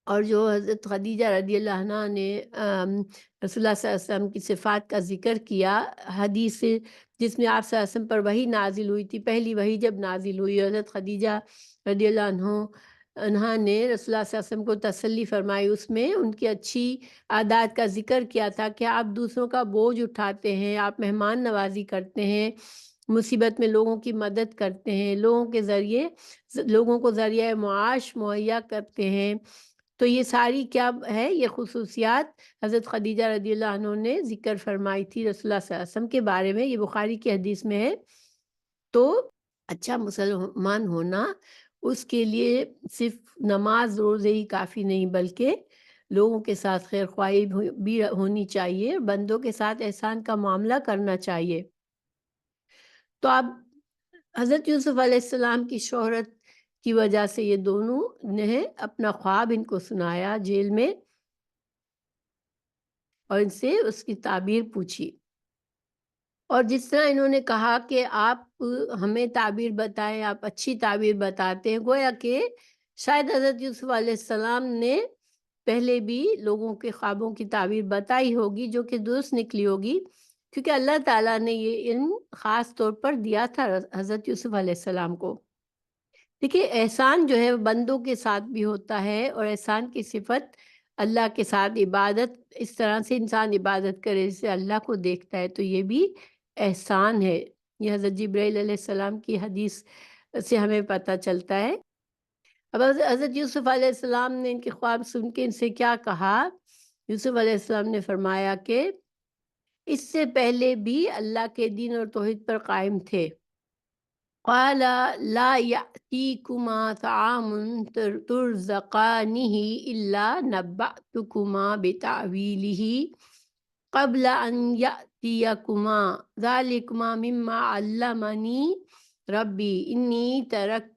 اور جو حضرت خدیجہ رضی اللہ عنہ نے رسول اللہ صلی اللہ علیہ وسلم کی صفات کا ذکر کیا حدیث جس میں آپ صلی اللہ علیہ وسلم پر وحی نازل ہوئی تھی، پہلی وحی جب نازل ہوئی، حضرت خدیجہ رضی اللہ عنہ نے رسول اللہ صلی اللہ علیہ وسلم کو تسلی فرمائی، اس میں ان کی اچھی عادات کا ذکر کیا تھا کہ آپ دوسروں کا بوجھ اٹھاتے ہیں، آپ مہمان نوازی کرتے ہیں، مصیبت میں لوگوں کی مدد کرتے ہیں، لوگوں کو ذریعہ معاش مہیا کرتے ہیں۔ تو یہ ساری کیا ہے؟ یہ خصوصیات حضرت خدیجہ رضی اللہ عنہ نے ذکر فرمائی تھی رسول اللہ صلی اللہ علیہ وسلم کے بارے میں، یہ بخاری کی حدیث میں ہے۔ تو اچھا مسلمان ہونا، اس کے لیے صرف نماز روزے ہی کافی نہیں، بلکہ لوگوں کے ساتھ خیر خواہی بھی ہونی چاہیے، بندوں کے ساتھ احسان کا معاملہ کرنا چاہیے۔ تو اب حضرت یوسف علیہ السلام کی شہرت کی وجہ سے یہ دونوں نے اپنا خواب ان کو سنایا جیل میں، اور ان سے اس کی تعبیر پوچھی، اور جس طرح انہوں نے کہا کہ آپ ہمیں تعبیر بتائیں، آپ اچھی تعبیر بتاتے ہیں، گویا کہ شاید حضرت یوسف علیہ السلام نے پہلے بھی لوگوں کے خوابوں کی تعبیر بتائی ہوگی جو کہ درست نکلی ہوگی، کیونکہ اللہ تعالیٰ نے یہ علم خاص طور پر دیا تھا حضرت یوسف علیہ السلام کو۔ دیکھیے، احسان جو ہے بندوں کے ساتھ بھی ہوتا ہے، اور احسان کی صفت اللہ کے ساتھ عبادت اس طرح سے انسان عبادت کرے جسے اللہ کو دیکھتا ہے، تو یہ بھی احسان ہے۔ یہ حضرت جبرائیل علیہ السلام کی حدیث سے ہمیں پتہ چلتا ہے۔ اب حضرت یوسف علیہ السلام نے ان کے خواب سن کے ان سے کیا کہا؟ یوسف علیہ السلام نے فرمایا کہ اس سے پہلے بھی اللہ کے دین اور توحید پر قائم تھے۔ قال لا یأتیکما طعام ترزقانہ الا نبأتکما بتأویلہ قبل ان یأتیکما ذالکما مما علمنی ربی انی ترکت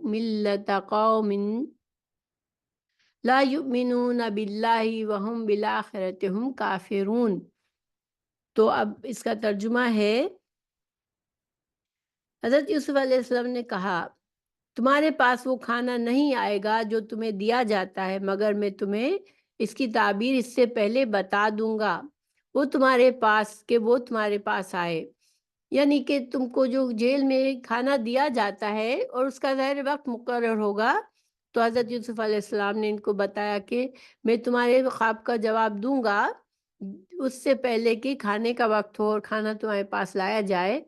ملت قوم لا یؤمنون باللہ وہم بالآخرۃ ہم کافرون۔ تو اب اس کا ترجمہ ہے، حضرت یوسف علیہ السلام نے کہا تمہارے پاس وہ کھانا نہیں آئے گا جو تمہیں دیا جاتا ہے، مگر میں تمہیں اس کی تعبیر اس سے پہلے بتا دوں گا وہ تمہارے پاس آئے۔ یعنی کہ تم کو جو جیل میں کھانا دیا جاتا ہے اور اس کا ظاہر وقت مقرر ہوگا، تو حضرت یوسف علیہ السلام نے ان کو بتایا کہ میں تمہارے خواب کا جواب دوں گا اس سے پہلے کہ کھانے کا وقت ہو اور کھانا تمہارے پاس لایا جائے۔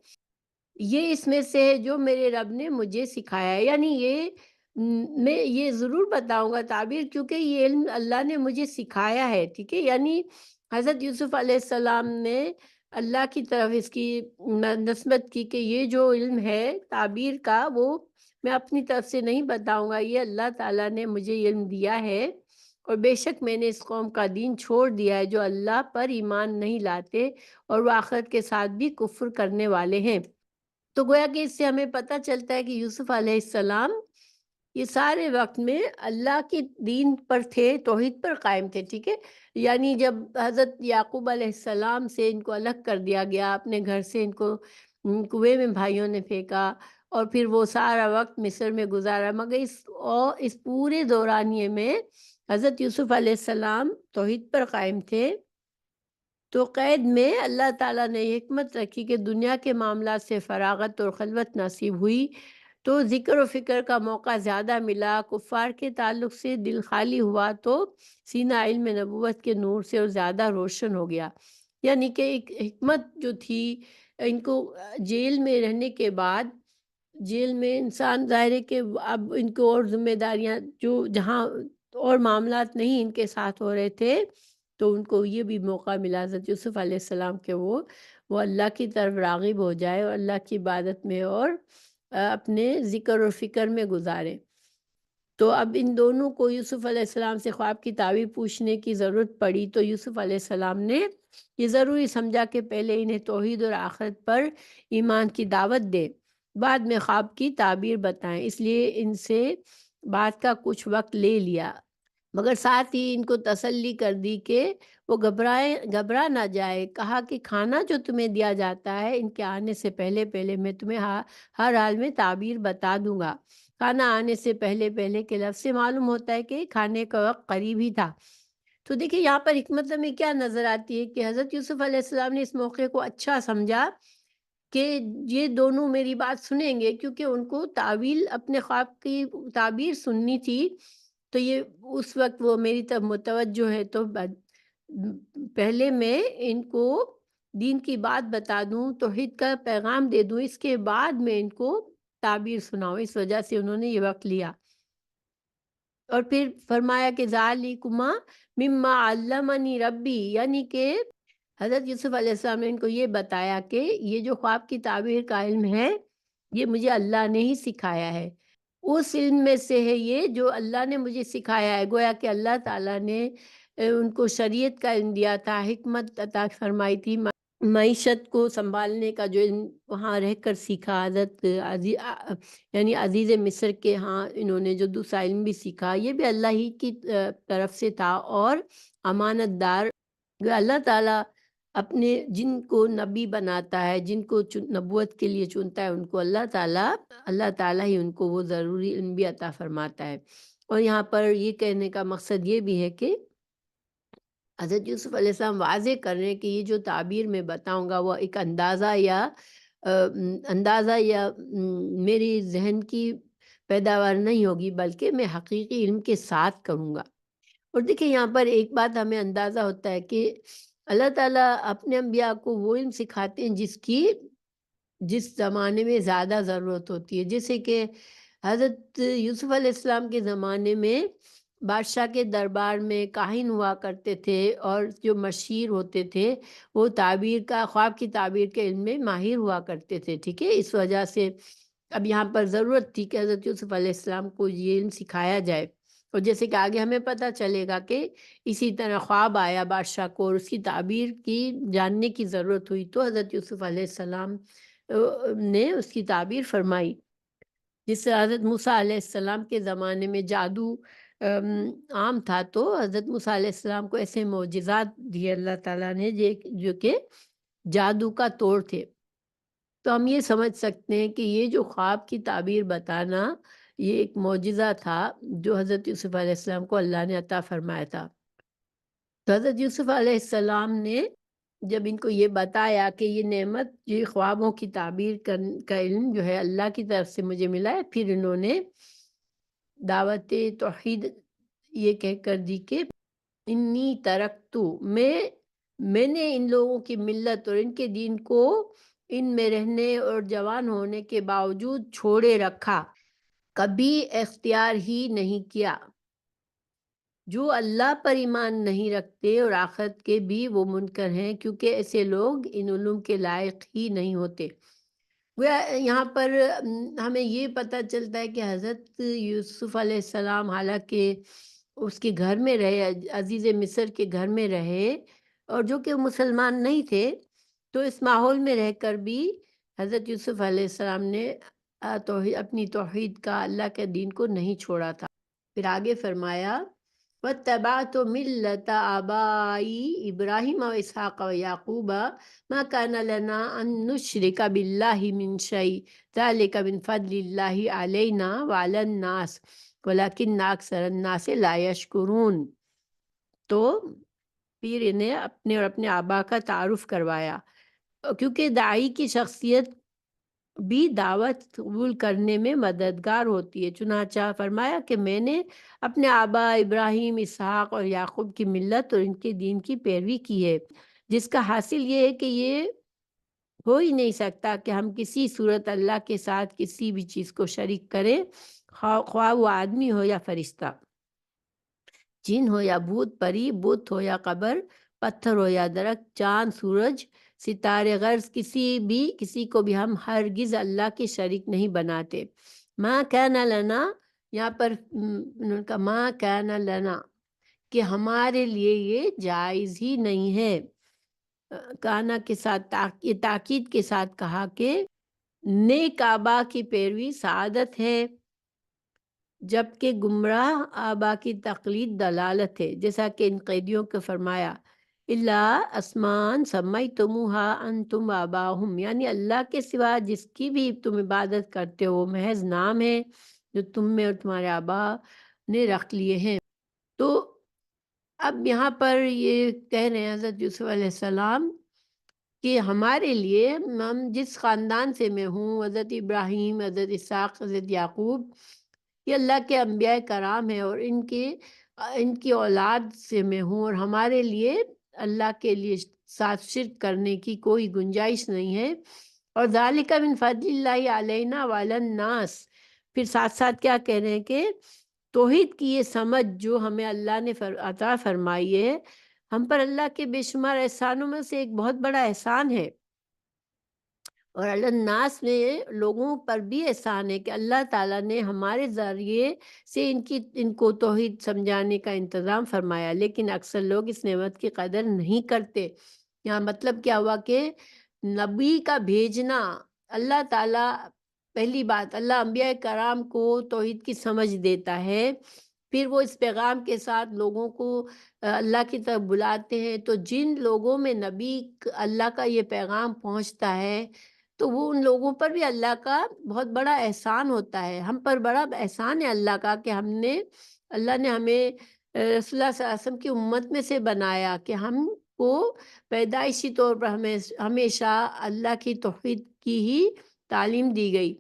یہ اس میں سے ہے جو میرے رب نے مجھے سکھایا ہے، یعنی میں یہ ضرور بتاؤں گا تعبیر، کیونکہ یہ علم اللہ نے مجھے سکھایا ہے، ٹھیک ہے۔ یعنی حضرت یوسف علیہ السلام نے اللہ کی طرف اس کی نسبت کی کہ یہ جو علم ہے تعبیر کا، وہ میں اپنی طرف سے نہیں بتاؤں گا، یہ اللہ تعالیٰ نے مجھے علم دیا ہے، اور بے شک میں نے اس قوم کا دین چھوڑ دیا ہے جو اللہ پر ایمان نہیں لاتے اور وہ آخرت کے ساتھ بھی کفر کرنے والے ہیں۔ تو گویا کہ اس سے ہمیں پتہ چلتا ہے کہ یوسف علیہ السلام یہ سارے وقت میں اللہ کی دین پر تھے، توحید پر قائم تھے، ٹھیک ہے۔ یعنی جب حضرت یعقوب علیہ السلام سے ان کو الگ کر دیا گیا، اپنے گھر سے ان کو کنویں میں بھائیوں نے پھینکا، اور پھر وہ سارا وقت مصر میں گزارا، مگر اس پورے دورانیے میں حضرت یوسف علیہ السلام توحید پر قائم تھے۔ تو قید میں اللہ تعالیٰ نے یہ حکمت رکھی کہ دنیا کے معاملات سے فراغت اور خلوت نصیب ہوئی، تو ذکر و فکر کا موقع زیادہ ملا، کفار کے تعلق سے دل خالی ہوا، تو سینہ علم نبوت کے نور سے اور زیادہ روشن ہو گیا۔ یعنی کہ ایک حکمت جو تھی ان کو جیل میں رہنے کے بعد، جیل میں انسان ظاہر ہے کہ اب ان کو اور ذمہ داریاں جو جہاں اور معاملات نہیں ان کے ساتھ ہو رہے تھے، تو ان کو یہ بھی موقع ملا حضرت یوسف علیہ السلام کہ وہ اللہ کی طرف راغب ہو جائے اور اللہ کی عبادت میں اور اپنے ذکر اور فکر میں گزارے۔ تو اب ان دونوں کو یوسف علیہ السلام سے خواب کی تعبیر پوچھنے کی ضرورت پڑی، تو یوسف علیہ السلام نے یہ ضروری سمجھا کہ پہلے انہیں توحید اور آخرت پر ایمان کی دعوت دے، بعد میں خواب کی تعبیر بتائیں، اس لیے ان سے بات کا کچھ وقت لے لیا، مگر ساتھ ہی ان کو تسلی کر دی کہ وہ گھبرا نہ جائے۔ کہا کہ کھانا جو تمہیں دیا جاتا ہے ان کے آنے سے پہلے میں تمہیں ہر حال میں تعبیر بتا دوں گا۔ کھانا آنے سے پہلے کے لفظ سے معلوم ہوتا ہے کہ کھانے کا وقت قریب ہی تھا۔ تو دیکھیں یہاں پر حکمت ہمیں کیا نظر آتی ہے کہ حضرت یوسف علیہ السلام نے اس موقع کو اچھا سمجھا کہ یہ دونوں میری بات سنیں گے، کیونکہ ان کو تعویل اپنے خواب کی تعبیر سننی تھی، تو یہ اس وقت وہ میری طرف متوجہ ہے، تو پہلے میں ان کو دین کی بات بتا دوں، توحید کا پیغام دے دوں، اس کے بعد میں ان کو تعبیر سناؤں، اس وجہ سے انہوں نے یہ وقت لیا۔ اور پھر فرمایا کہ ذالکما مما علمنی ربی، یعنی کہ حضرت یوسف علیہ السلام نے ان کو یہ بتایا کہ یہ جو خواب کی تعبیر کا علم ہے یہ مجھے اللہ نے ہی سکھایا ہے، اس علم میں سے ہے یہ جو اللہ نے مجھے سکھایا ہے۔ گویا کہ اللہ تعالیٰ نے ان کو شریعت کا علم دیا تھا، حکمت عطا فرمائی تھی، معیشت کو سنبھالنے کا جو علم وہاں رہ کر سیکھا، حضرت یعنی عزیز مصر کے ہاں انہوں نے جو دوسرا علم بھی سیکھا، یہ بھی اللہ ہی کی طرف سے تھا، اور امانت دار اللہ تعالیٰ اپنے جن کو نبی بناتا ہے، جن کو نبوت کے لیے چنتا ہے، ان کو اللہ تعالیٰ ہی ان کو وہ ضروری علم بھی عطا فرماتا ہے۔ اور یہاں پر یہ کہنے کا مقصد یہ بھی ہے کہ حضرت یوسف علیہ السلام واضح کر رہے ہیں کہ یہ جو تعبیر میں بتاؤں گا وہ ایک اندازہ یا میری ذہن کی پیداوار نہیں ہوگی، بلکہ میں حقیقی علم کے ساتھ کروں گا۔ اور دیکھیں یہاں پر ایک بات ہمیں اندازہ ہوتا ہے کہ اللہ تعالیٰ اپنے انبیاء کو وہ علم سکھاتے ہیں جس زمانے میں زیادہ ضرورت ہوتی ہے. جیسے کہ حضرت یوسف علیہ السلام کے زمانے میں بادشاہ کے دربار میں کاہن ہوا کرتے تھے، اور جو مشیر ہوتے تھے وہ خواب کی تعبیر کے علم میں ماہر ہوا کرتے تھے. ٹھیک ہے، اس وجہ سے اب یہاں پر ضرورت تھی کہ حضرت یوسف علیہ السلام کو یہ علم سکھایا جائے. اور جیسے کہ آگے ہمیں پتہ چلے گا کہ اسی طرح خواب آیا بادشاہ کو اور اس کی تعبیر کی جاننے کی ضرورت ہوئی، تو حضرت یوسف علیہ السلام نے اس کی تعبیر فرمائی. جس سے حضرت موسیٰ علیہ السلام کے زمانے میں جادو عام تھا، تو حضرت موسیٰ علیہ السلام کو ایسے معجزات دیے اللہ تعالیٰ نے جو کہ جادو کا توڑ تھے. تو ہم یہ سمجھ سکتے ہیں کہ یہ جو خواب کی تعبیر بتانا یہ ایک معجزہ تھا جو حضرت یوسف علیہ السلام کو اللہ نے عطا فرمایا تھا. تو حضرت یوسف علیہ السلام نے جب ان کو یہ بتایا کہ یہ نعمت، یہ خوابوں کی تعبیر کا علم جو ہے اللہ کی طرف سے مجھے ملا ہے، پھر انہوں نے دعوت توحید یہ کہہ کر دی کہ انی ترکتو، میں نے ان لوگوں کی ملت اور ان کے دین کو ان میں رہنے اور جوان ہونے کے باوجود چھوڑے رکھا، کبھی اختیار ہی نہیں کیا. جو اللہ پر ایمان نہیں رکھتے اور آخرت کے بھی وہ منکر ہیں، کیونکہ ایسے لوگ ان علوم کے لائق ہی نہیں ہوتے. یہاں پر ہمیں یہ پتہ چلتا ہے کہ حضرت یوسف علیہ السلام حالانکہ اس کے گھر میں رہے، عزیز مصر کے گھر میں رہے، اور جو کہ مسلمان نہیں تھے، تو اس ماحول میں رہ کر بھی حضرت یوسف علیہ السلام نے اپنی توحید کا، اللہ کے دین کو نہیں چھوڑا تھا. پھر آگے فرمایا وَاتَّبَعْتُ مِلَّةَ آبَائِي إِبْرَاهِيمَ وَإِسْحَاقَ وَيَعْقُوبَ مَا كَانَ لَنَا أَن نُشْرِكَ بِاللَّهِ مِن شَيْءٍ ذَلِكَ مِن فَضْلِ اللَّهِ عَلَيْنَا وَعَلَى النَّاسِ وَلَكِنَّ أَكْثَرَ النَّاسِ لَا يَشْكُرُونَ. تو پھر انہیں اپنے اور اپنے آبا کا تعارف کروایا، کیونکہ داعی کی شخصیت بھی دعوت قبول کرنے میں مددگار ہوتی ہے. چنانچہ فرمایا کہ میں نے اپنے آبا ابراہیم، اسحاق اور یعقوب کی ملت اور ان کے دین کی پیروی کی ہے، جس کا حاصل یہ ہے کہ یہ ہو ہی نہیں سکتا کہ ہم کسی صورت اللہ کے ساتھ کسی بھی چیز کو شریک کریں، خواہ وہ آدمی ہو یا فرشتہ، جن ہو یا بھوت پری، بت ہو یا قبر، پتھر ہو یا درخت، چاند، سورج، ستارے، غرض کسی کو بھی ہم ہرگز اللہ کے شریک نہیں بناتے. ما کان لنا، یہاں پر انہوں نے کہا ما کان لنا، کہ ہمارے لیے یہ جائز ہی نہیں ہے. کانا کے ساتھ تاکید کے ساتھ کہا کہ نیک آبا کی پیروی سعادت ہے، جبکہ گمراہ آبا کی تقلید دلالت ہے. جیسا کہ ان قیدیوں کو فرمایا اللہ اسمان سمیتموہا انتم آباہم، یعنی اللہ کے سوا جس کی بھی تم عبادت کرتے ہو محض نام ہے جو تم میں اور تمہارے آبا نے رکھ لیے ہیں. تو اب یہاں پر یہ کہہ رہے ہیں حضرت یوسف علیہ السلام کہ ہمارے لیے، ہم جس خاندان سے میں ہوں، حضرت ابراہیم، حضرت اسحاق، حضرت یعقوب، یہ اللہ کے انبیاء کرام ہیں، اور ان کی اولاد سے میں ہوں، اور ہمارے لیے اللہ کے لیے ساتھ شرک کرنے کی کوئی گنجائش نہیں ہے. اور ذالک من فضل اللہ علینا وعلی الناس، پھر ساتھ ساتھ کیا کہہ رہے ہیں کہ توحید کی یہ سمجھ جو ہمیں اللہ نے عطا فرمائی ہے، ہم پر اللہ کے بے شمار احسانوں میں سے ایک بہت بڑا احسان ہے. اور الناس میں لوگوں پر بھی احسان ہے کہ اللہ تعالیٰ نے ہمارے ذریعے سے ان کو توحید سمجھانے کا انتظام فرمایا، لیکن اکثر لوگ اس نعمت کی قدر نہیں کرتے. یہاں مطلب کیا ہوا کہ نبی کا بھیجنا، اللہ تعالیٰ، پہلی بات اللہ انبیاء کرام کو توحید کی سمجھ دیتا ہے، پھر وہ اس پیغام کے ساتھ لوگوں کو اللہ کی طرف بلاتے ہیں. تو جن لوگوں میں نبی اللہ کا یہ پیغام پہنچتا ہے تو وہ ان لوگوں پر بھی اللہ کا بہت بڑا احسان ہوتا ہے. ہم پر بڑا احسان ہے اللہ کا کہ اللہ نے ہمیں رسول اللہ صلی اللہ علیہ وسلم کی امت میں سے بنایا، کہ ہم کو پیدائشی طور پر ہمیشہ اللہ کی توحید کی ہی تعلیم دی گئی،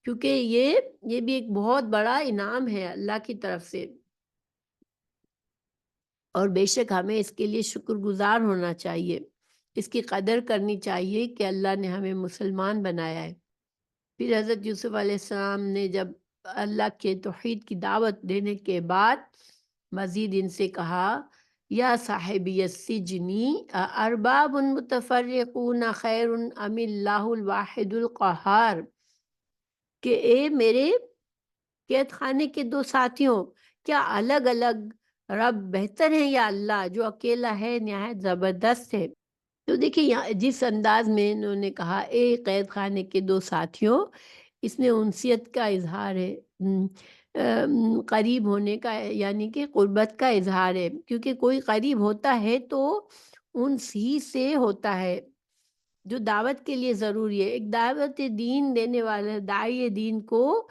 کیونکہ یہ بھی ایک بہت بڑا انعام ہے اللہ کی طرف سے. اور بے شک ہمیں اس کے لیے شکر گزار ہونا چاہیے، اس کی قدر کرنی چاہیے کہ اللہ نے ہمیں مسلمان بنایا ہے۔ پھر حضرت یوسف علیہ السلام نے جب اللہ کے توحید کی دعوت دینے کے بعد مزید ان سے کہا، یا صاحبی السجنی ارباب متفرقون خیر ام اللہ الواحد القہار، کہ اے میرے قید خانے کے دو ساتھیوں، کیا الگ الگ رب بہتر ہیں یا اللہ جو اکیلا ہے، نہایت زبردست ہے۔ تو دیکھیے یہاں جس انداز میں انہوں نے کہا اے قید خانے کے دو ساتھیوں، اس میں انسیت کا اظہار ہے، قریب ہونے کا، یعنی کہ قربت کا اظہار ہے، کیونکہ کوئی قریب ہوتا ہے تو انس ہی سے ہوتا ہے جو دعوت کے لیے ضروری ہے۔ ایک دعوت دین دینے والا داعی دین کو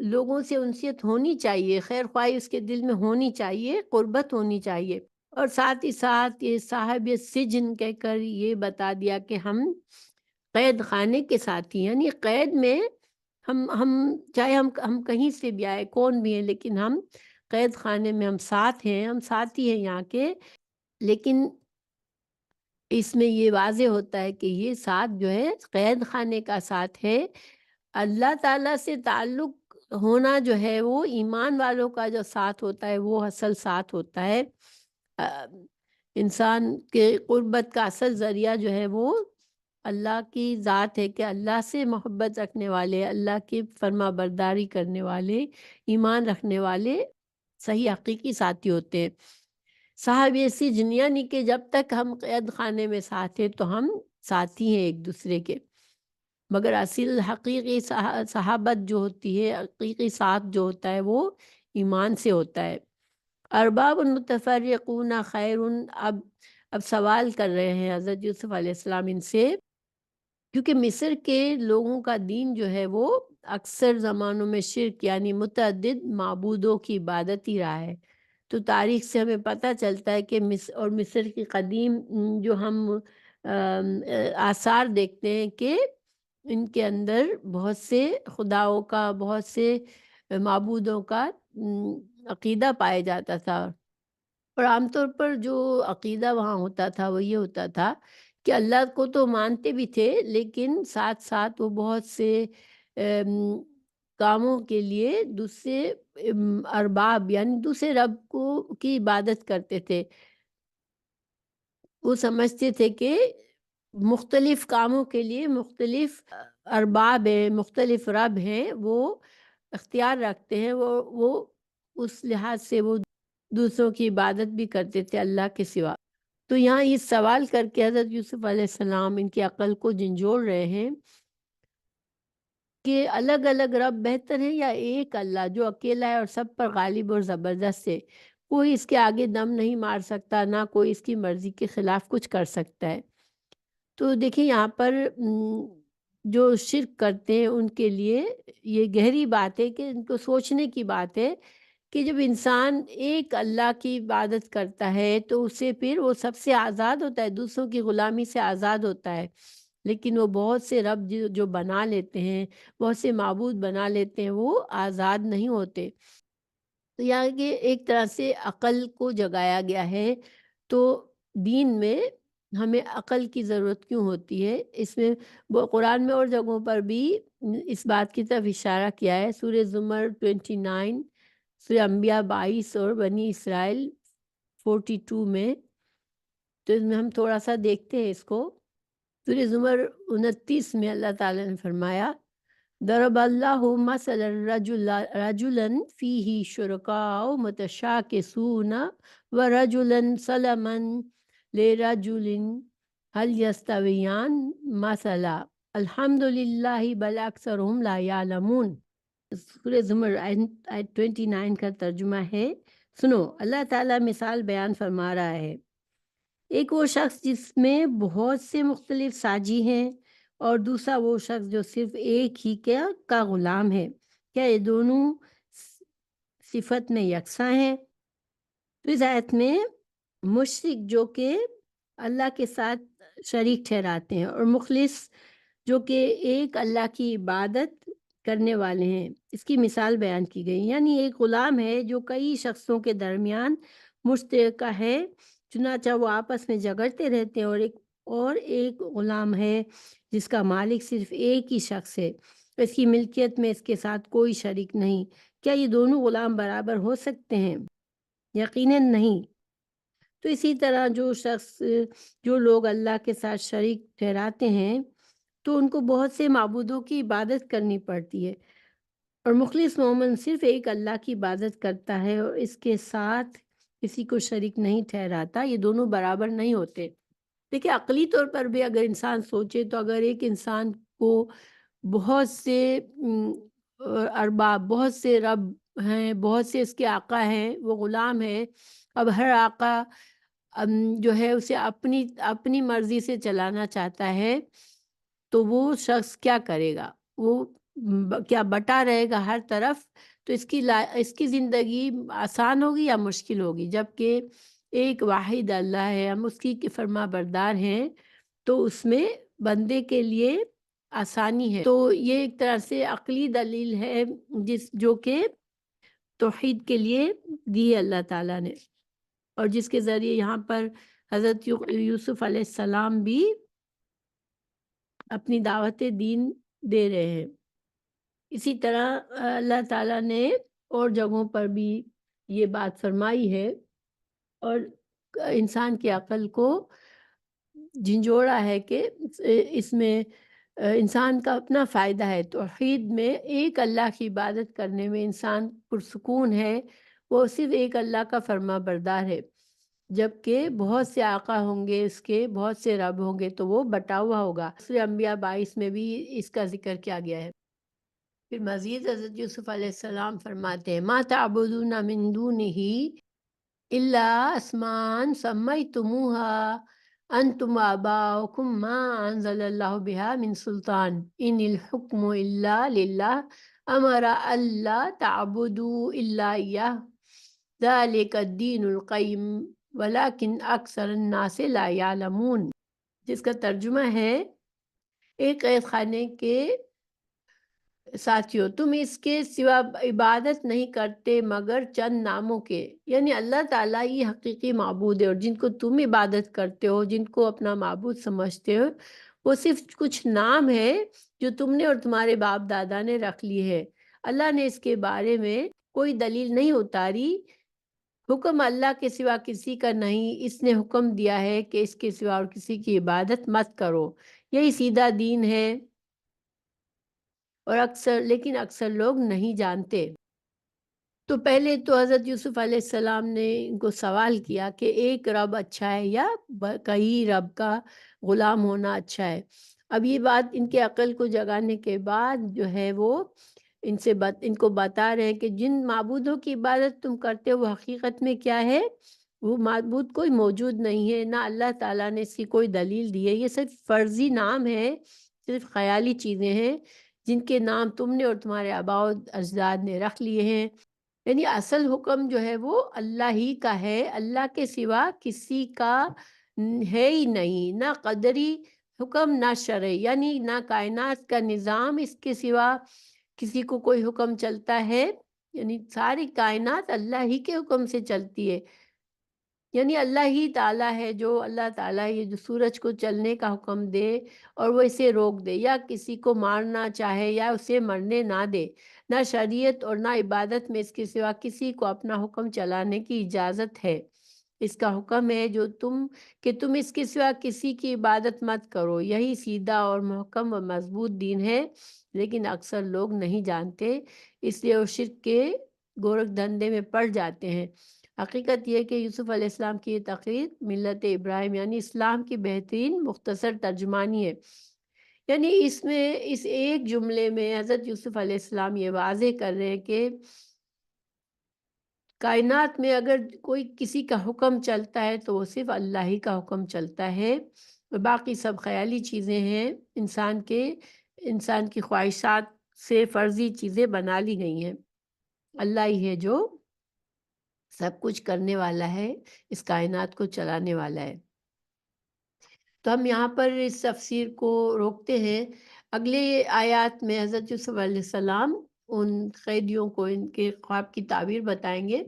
لوگوں سے انسیت ہونی چاہیے، خیر خواہی اس کے دل میں ہونی چاہیے، قربت ہونی چاہیے، اور ساتھ ہی ساتھ یہ صاحب سجن کہہ کر یہ بتا دیا کہ ہم قید خانے کے ساتھی، یعنی قید میں ہم چاہے ہم کہیں سے بھی آئے، کون بھی ہیں، لیکن ہم قید خانے میں ہم ساتھ ہیں، ہم ساتھی ہیں یہاں کے۔ لیکن اس میں یہ واضح ہوتا ہے کہ یہ ساتھ جو ہے قید خانے کا ساتھ ہے، اللہ تعالیٰ سے تعلق ہونا جو ہے وہ ایمان والوں کا جو ساتھ ہوتا ہے وہ اصل ساتھ ہوتا ہے۔ انسان کے قربت کا اصل ذریعہ جو ہے وہ اللہ کی ذات ہے، کہ اللہ سے محبت رکھنے والے، اللہ کی فرما برداری کرنے والے، ایمان رکھنے والے صحیح حقیقی ساتھی ہوتے ہیں۔ صاحب سجن یعنی کہ جب تک ہم قید خانے میں ساتھ ہیں تو ہم ساتھی ہیں ایک دوسرے کے، مگر اصل حقیقی صحابت جو ہوتی ہے، حقیقی ساتھ جو ہوتا ہے وہ ایمان سے ہوتا ہے۔ ارباب متفرقون خیر، اب سوال کر رہے ہیں حضرت یوسف علیہ السلام ان سے، کیونکہ مصر کے لوگوں کا دین جو ہے وہ اکثر زمانوں میں شرک یعنی متعدد معبودوں کی عبادت ہی رہا ہے۔ تو تاریخ سے ہمیں پتہ چلتا ہے کہ مصر کی قدیم جو ہم آثار دیکھتے ہیں کہ ان کے اندر بہت سے خداؤں کا، بہت سے معبودوں کا عقیدہ پایا جاتا تھا، اور عام طور پر جو عقیدہ وہاں ہوتا تھا وہ یہ ہوتا تھا کہ اللہ کو تو مانتے بھی تھے، لیکن ساتھ ساتھ وہ بہت سے کاموں کے لیے دوسرے ارباب یعنی دوسرے رب کی عبادت کرتے تھے۔ وہ سمجھتے تھے کہ مختلف کاموں کے لیے مختلف ارباب ہیں، مختلف رب ہیں، وہ اختیار رکھتے ہیں، وہ اس لحاظ سے وہ دوسروں کی عبادت بھی کرتے تھے اللہ کے سوا۔ تو یہاں یہ سوال کر کے حضرت یوسف علیہ السلام ان کی عقل کو جھنجھوڑ رہے ہیں کہ الگ الگ رب بہتر ہے یا ایک اللہ جو اکیلا ہے اور سب پر غالب اور زبردست ہے، کوئی اس کے آگے دم نہیں مار سکتا، نہ کوئی اس کی مرضی کے خلاف کچھ کر سکتا ہے۔ تو دیکھیں یہاں پر جو شرک کرتے ہیں ان کے لیے یہ گہری بات ہے کہ ان کو سوچنے کی بات ہے کہ جب انسان ایک اللہ کی عبادت کرتا ہے تو اسے پھر وہ سب سے آزاد ہوتا ہے، دوسروں کی غلامی سے آزاد ہوتا ہے، لیکن وہ بہت سے رب جو بنا لیتے ہیں، بہت سے معبود بنا لیتے ہیں، وہ آزاد نہیں ہوتے۔ تو یہاں کہ ایک طرح سے عقل کو جگایا گیا ہے۔ تو دین میں ہمیں عقل کی ضرورت کیوں ہوتی ہے؟ اس میں قرآن میں اور جگہوں پر بھی اس بات کی طرف اشارہ کیا ہے، سورہ زمر 29، سورہ انبیاء 22 اور بنی اسرائیل 42 میں۔ تو اس میں ہم تھوڑا سا دیکھتے ہیں اس کو۔ سورہ زمر 29 میں اللہ تعالیٰ نے فرمایا، ضرب اللہ مثلا رجلا فیہ شرکاء متشاکسون ورجلا سلما لرجل هل یستویان مثلا الحمد للہ بل اکثرهم لا یعلمون۔ سورہ زمر آیت 29 کا ترجمہ ہے، سنو اللہ تعالیٰ مثال بیان فرما رہا ہے، ایک وہ شخص جس میں بہت سے مختلف ساجی ہیں، اور دوسرا وہ شخص جو صرف ایک ہی کا غلام ہے، کیا یہ دونوں صفت میں یکساں ہیں؟ تو اس آیت میں مشرک جو کہ اللہ کے ساتھ شریک ٹھہراتے ہیں، اور مخلص جو کہ ایک اللہ کی عبادت کرنے والے ہیں، اس کی مثال بیان کی گئی۔ یعنی ایک غلام ہے جو کئی شخصوں کے درمیان مشترکہ ہے، چنانچہ وہ آپس میں جھگڑتے رہتے ہیں، اور ایک غلام ہے جس کا مالک صرف ایک ہی شخص ہے، اس کی ملکیت میں اس کے ساتھ کوئی شریک نہیں۔ کیا یہ دونوں غلام برابر ہو سکتے ہیں؟ یقیناً نہیں۔ تو اسی طرح جو لوگ اللہ کے ساتھ شریک ٹھہراتے ہیں تو ان کو بہت سے معبودوں کی عبادت کرنی پڑتی ہے، اور مخلص مومن صرف ایک اللہ کی عبادت کرتا ہے اور اس کے ساتھ کسی کو شریک نہیں ٹھہراتا۔ یہ دونوں برابر نہیں ہوتے۔ دیکھیں، عقلی طور پر بھی اگر انسان سوچے تو اگر ایک انسان کو بہت سے ارباب، بہت سے رب ہیں، بہت سے اس کے آقا ہیں، وہ غلام ہیں، اب ہر آقا جو ہے اسے اپنی مرضی سے چلانا چاہتا ہے، تو وہ شخص کیا کرے گا؟ وہ کیا بٹا رہے گا ہر طرف؟ تو اس کی زندگی آسان ہوگی یا مشکل ہوگی؟ جبکہ ایک واحد اللہ ہے، ہم اس کی فرما بردار ہیں، تو اس میں بندے کے لیے آسانی ہے۔ تو یہ ایک طرح سے عقلی دلیل ہے جو کہ توحید کے لیے دی ہے اللہ تعالیٰ نے، اور جس کے ذریعے یہاں پر حضرت یوسف علیہ السلام بھی اپنی دعوت دین دے رہے ہیں۔ اسی طرح اللہ تعالیٰ نے اور جگہوں پر بھی یہ بات فرمائی ہے، اور انسان کی عقل کو جھنجھوڑا ہے کہ اس میں انسان کا اپنا فائدہ ہے۔ توحید میں ایک اللہ کی عبادت کرنے میں انسان پرسکون ہے، وہ صرف ایک اللہ کا فرما بردار ہے، جبکہ بہت سے آقا ہوں گے، اس کے بہت سے رب ہوں گے، تو وہ بٹا ہوا ہوگا۔ سورہ انبیاء 22 میں بھی اس کا ذکر کیا گیا ہے۔ پھر مزید حضرت یوسف علیہ السلام فرماتے ہیں، ما تعبدون من دونہ الا اسماء سمیتموها انتم آباؤکم ما انزل اللہ بها من سلطان ان الحکم الا للہ امر الا تعبدوا الا ایہ ذلک الدین القیم ولکن اکثر الناس لا یعلمون، جس کا ترجمہ ہے، ایک قید خانے کے ساتھیو، تم اس کے سوا عبادت نہیں کرتے مگر چند ناموں کے، یعنی اللہ تعالیٰ ہی حقیقی معبود ہے، اور جن کو تم عبادت کرتے ہو، جن کو اپنا معبود سمجھتے ہو، وہ صرف کچھ نام ہے جو تم نے اور تمہارے باپ دادا نے رکھ لی ہے۔ اللہ نے اس کے بارے میں کوئی دلیل نہیں اتاری۔ حکم اللہ کے سوا کسی کا نہیں، اس نے حکم دیا ہے کہ اس کے سوا اور کسی کی عبادت مت کرو، یہی سیدھا دین ہے، اور لیکن اکثر لوگ نہیں جانتے۔ تو پہلے تو حضرت یوسف علیہ السلام نے ان کو سوال کیا کہ ایک رب اچھا ہے یا کئی رب کا غلام ہونا اچھا ہے؟ اب یہ بات ان کے عقل کو جگانے کے بعد جو ہے وہ ان کو بتا رہے ہیں کہ جن معبودوں کی عبادت تم کرتے ہو وہ حقیقت میں کیا ہے؟ وہ معبود کوئی موجود نہیں ہے، نہ اللہ تعالیٰ نے اس کی کوئی دلیل دی ہے، یہ صرف فرضی نام ہے، صرف خیالی چیزیں ہیں جن کے نام تم نے اور تمہارے آباء و اجداد نے رکھ لیے ہیں۔ یعنی اصل حکم جو ہے وہ اللہ ہی کا ہے، اللہ کے سوا کسی کا ہے ہی نہیں، نہ قدری حکم نہ شرعی، یعنی نہ کائنات کا نظام اس کے سوا کسی کو کوئی حکم چلتا ہے، یعنی ساری کائنات اللہ ہی کے حکم سے چلتی ہے، یعنی اللہ ہی تعالیٰ ہے، اللہ تعالیٰ یہ جو سورج کو چلنے کا حکم دے اور وہ اسے روک دے، یا کسی کو مارنا چاہے یا اسے مرنے نہ دے، نہ شریعت اور نہ عبادت میں اس کے سوا کسی کو اپنا حکم چلانے کی اجازت ہے۔ اس کا حکم ہے کہ تم اس کے سوا کسی کی عبادت مت کرو، یہی سیدھا اور محکم و مضبوط دین ہے، لیکن اکثر لوگ نہیں جانتے، اس لیے وہ شرک کے گورکھ دھندے میں پڑ جاتے ہیں۔ حقیقت یہ کہ یوسف علیہ السلام کی یہ تقریر ملت ابراہیم یعنی اسلام کی بہترین مختصر ترجمانی ہے، یعنی اس ایک جملے میں حضرت یوسف علیہ السلام یہ واضح کر رہے ہیں کہ کائنات میں اگر کوئی کسی کا حکم چلتا ہے تو وہ صرف اللہ ہی کا حکم چلتا ہے، اور باقی سب خیالی چیزیں ہیں، انسان کی خواہشات سے فرضی چیزیں بنا لی گئی ہیں۔ اللہ ہی ہے جو سب کچھ کرنے والا ہے، اس کائنات کو چلانے والا ہے۔ تو ہم یہاں پر اس تفسیر کو روکتے ہیں، اگلے آیات میں حضرت یوسف علیہ السلام ان قیدیوں کو ان کے خواب کی تعبیر بتائیں گے۔